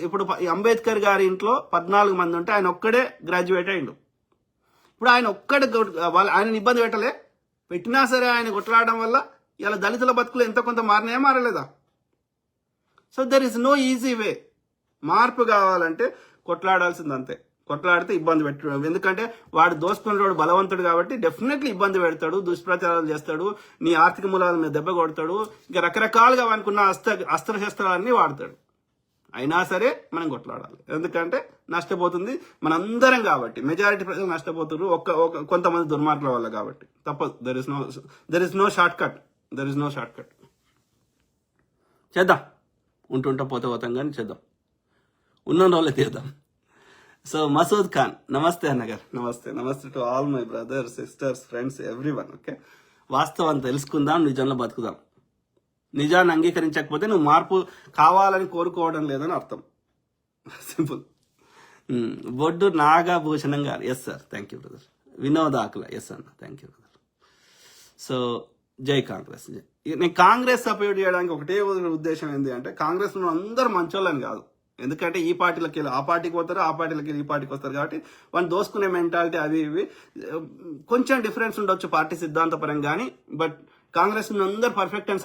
ఇప్పుడు అంబేద్కర్ గారి ఇంట్లో 14 మంది ఉంటే ఆయన ఒక్కడే గ్రాడ్యుయేట్ అయ్యిండు. ఇప్పుడు ఆయన ఒక్కడే ఆయన ఇబ్బంది పెట్టినా సరే ఆయన కొట్లాడడం వల్ల ఇలా దళితుల బతుకులు ఎంతో కొంత మారినాయా మారలేదా? So there is no easy way. మార్పు కావాలంటే కొట్లాడాల్సింది అంతే. కొట్లాడితే ఇబ్బంది పెట్టడం, ఎందుకంటే వాడు దోసుకునేవాడు బలవంతుడు కాబట్టి డెఫినెట్లీ ఇబ్బంది పెడతాడు, దుష్ప్రచారాలు చేస్తాడు, నీ ఆర్థిక మూలాల మీద దెబ్బ కొడతాడు, ఇంకా రకరకాలుగా అనుకున్న అస్త్రశస్త్రాలన్నీ వాడతాడు. అయినా సరే మనం కొట్లాడాలి, ఎందుకంటే నష్టపోతుంది మనందరం కాబట్టి. మెజారిటీ ప్రజలు నష్టపోతున్నారు కొంతమంది దుర్మార్గుల వల్ల కాబట్టి. తప్పదు. There is no shortcut. చేద్దాం, ఉంటుంటా పోతాం కానీ చేద్దాం, ఉన్న రోజులే తీద్దాం. సో మసూద్ ఖాన్, నమస్తే అన్నగారు. నమస్తే to all my brothers, sisters, friends, everyone. Okay, వాస్తవం తెలుసుకుందాం, నిజంలో బతుకుదాం. నిజాన్ని అంగీకరించకపోతే నువ్వు మార్పు కావాలని కోరుకోవడం లేదని అర్థం. Simple. Boddu Nagabhushanam garu, yes sir, thank you brother. Vinod Akula, yes అన్న, థ్యాంక్ యూ బ్రదర్. సో జై కాంగ్రెస్. నేను కాంగ్రెస్ సపోర్ట్ చేయడానికి ఒకటే ఉద్దేశం ఏంటి అంటే, కాంగ్రెస్ అందరూ మంచోళ్ళని కాదు. ఎందుకంటే ఈ పార్టీలకి ఆ పార్టీకి పోతారు, ఆ పార్టీలకి ఈ పార్టీకి వస్తారు కాబట్టి వాళ్ళు దోసుకునే మెంటాలిటీ అవి ఇవి కొంచెం డిఫరెన్స్ ఉండొచ్చు పార్టీ సిద్ధాంతపరంగా కానీ, బట్ కాంగ్రెస్ అందరు పర్ఫెక్ట్ అని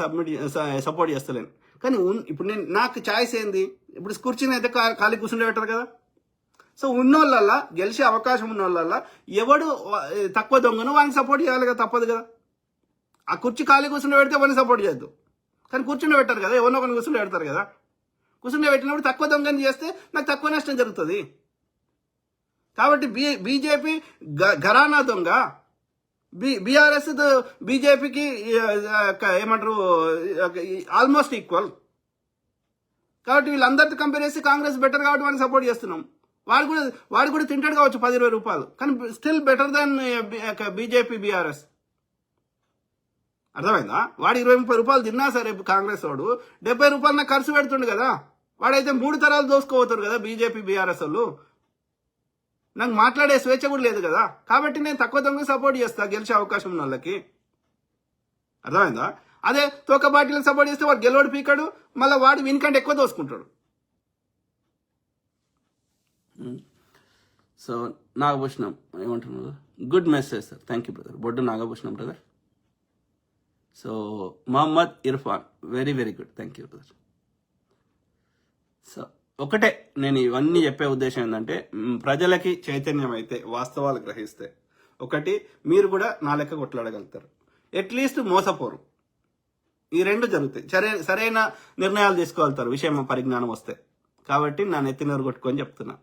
సపోర్ట్ చేస్తలేను. కానీ ఇప్పుడు నాకు ఛాయిస్ ఏంది, ఇప్పుడు కుర్చీని అయితే ఖాళీ కూర్చుండే పెట్టారు కదా. సో ఉన్నోళ్ళల్లా గెలిచే అవకాశం ఉన్న వాళ్ళల్లా ఎవడు తక్కువ దొంగను వాడిని సపోర్ట్ చేయాలి కదా, తప్పదు కదా. ఆ కుర్చీ ఖాళీ కూర్చుండే పెడితే వాడిని సపోర్ట్ చేయొద్దు, కానీ కూర్చుండే పెట్టారు కదా, ఎవరినో ఒకరిని కూర్చుండే పెడతారు కదా. కూర్చుండే పెట్టినప్పుడు తక్కువ దొంగని చేస్తే నాకు తక్కువ నష్టం జరుగుతుంది. కాబట్టి బీజేపీ ఘరానా దొంగ, బీఆర్ఎస్ బీజేపీకి ఏమంటారు ఆల్మోస్ట్ ఈక్వల్. కాబట్టి వీళ్ళందరితో కంపేర్ చేసి కాంగ్రెస్ బెటర్ కాబట్టి వాడిని సపోర్ట్ చేస్తున్నాం. వాడు కూడా తింటాడు కావచ్చు 10-20 రూపాయలు, కానీ still better than BJP BRS. అర్థమైందా? వాడు 20-30 రూపాయలు తిన్నా సరే కాంగ్రెస్ వాడు 70 రూపాయలు నాకు ఖర్చు పెడుతుండు కదా. వాడైతే 3 తరాలు దోసుకోపోతారు కదా బీజేపీ బీఆర్ఎస్ వాళ్ళు. నాకు మాట్లాడే స్వేచ్ఛ కూడా లేదు కదా. కాబట్టి నేను తక్కువ దొంగ సపోర్ట్ చేస్తా గెలిచే అవకాశం ఉన్న వాళ్ళకి. అర్థమైందా? అదే తోక పార్టీలకు సపోర్ట్ చేస్తే వాడు గెలవడు పీకాడు, మళ్ళీ వాడు వీనికంటే ఎక్కువ దోసుకుంటాడు. సో నాగభూషణం ఏమంటున్నారు, good message sir, thank you brother. Boddu Nagabhushanam brother. So Mohammed Irfan, very very good, thank you brother. So ఒకటే నేను ఇవన్నీ చెప్పే ఉద్దేశం ఏంటంటే, ప్రజలకి చైతన్యం అయితే, వాస్తవాలు గ్రహిస్తే, ఒకటి మీరు కూడా నా లెక్క కొట్లాడగలుగుతారు, అట్లీస్ట్ మోసపోరు. ఈ రెండు జరుగుతాయి. సరైన నిర్ణయాలు తీసుకోగలుగుతారు విషయం పరిజ్ఞానం వస్తే. కాబట్టి నా నెత్తినోరు కొట్టుకొని చెప్తున్నా.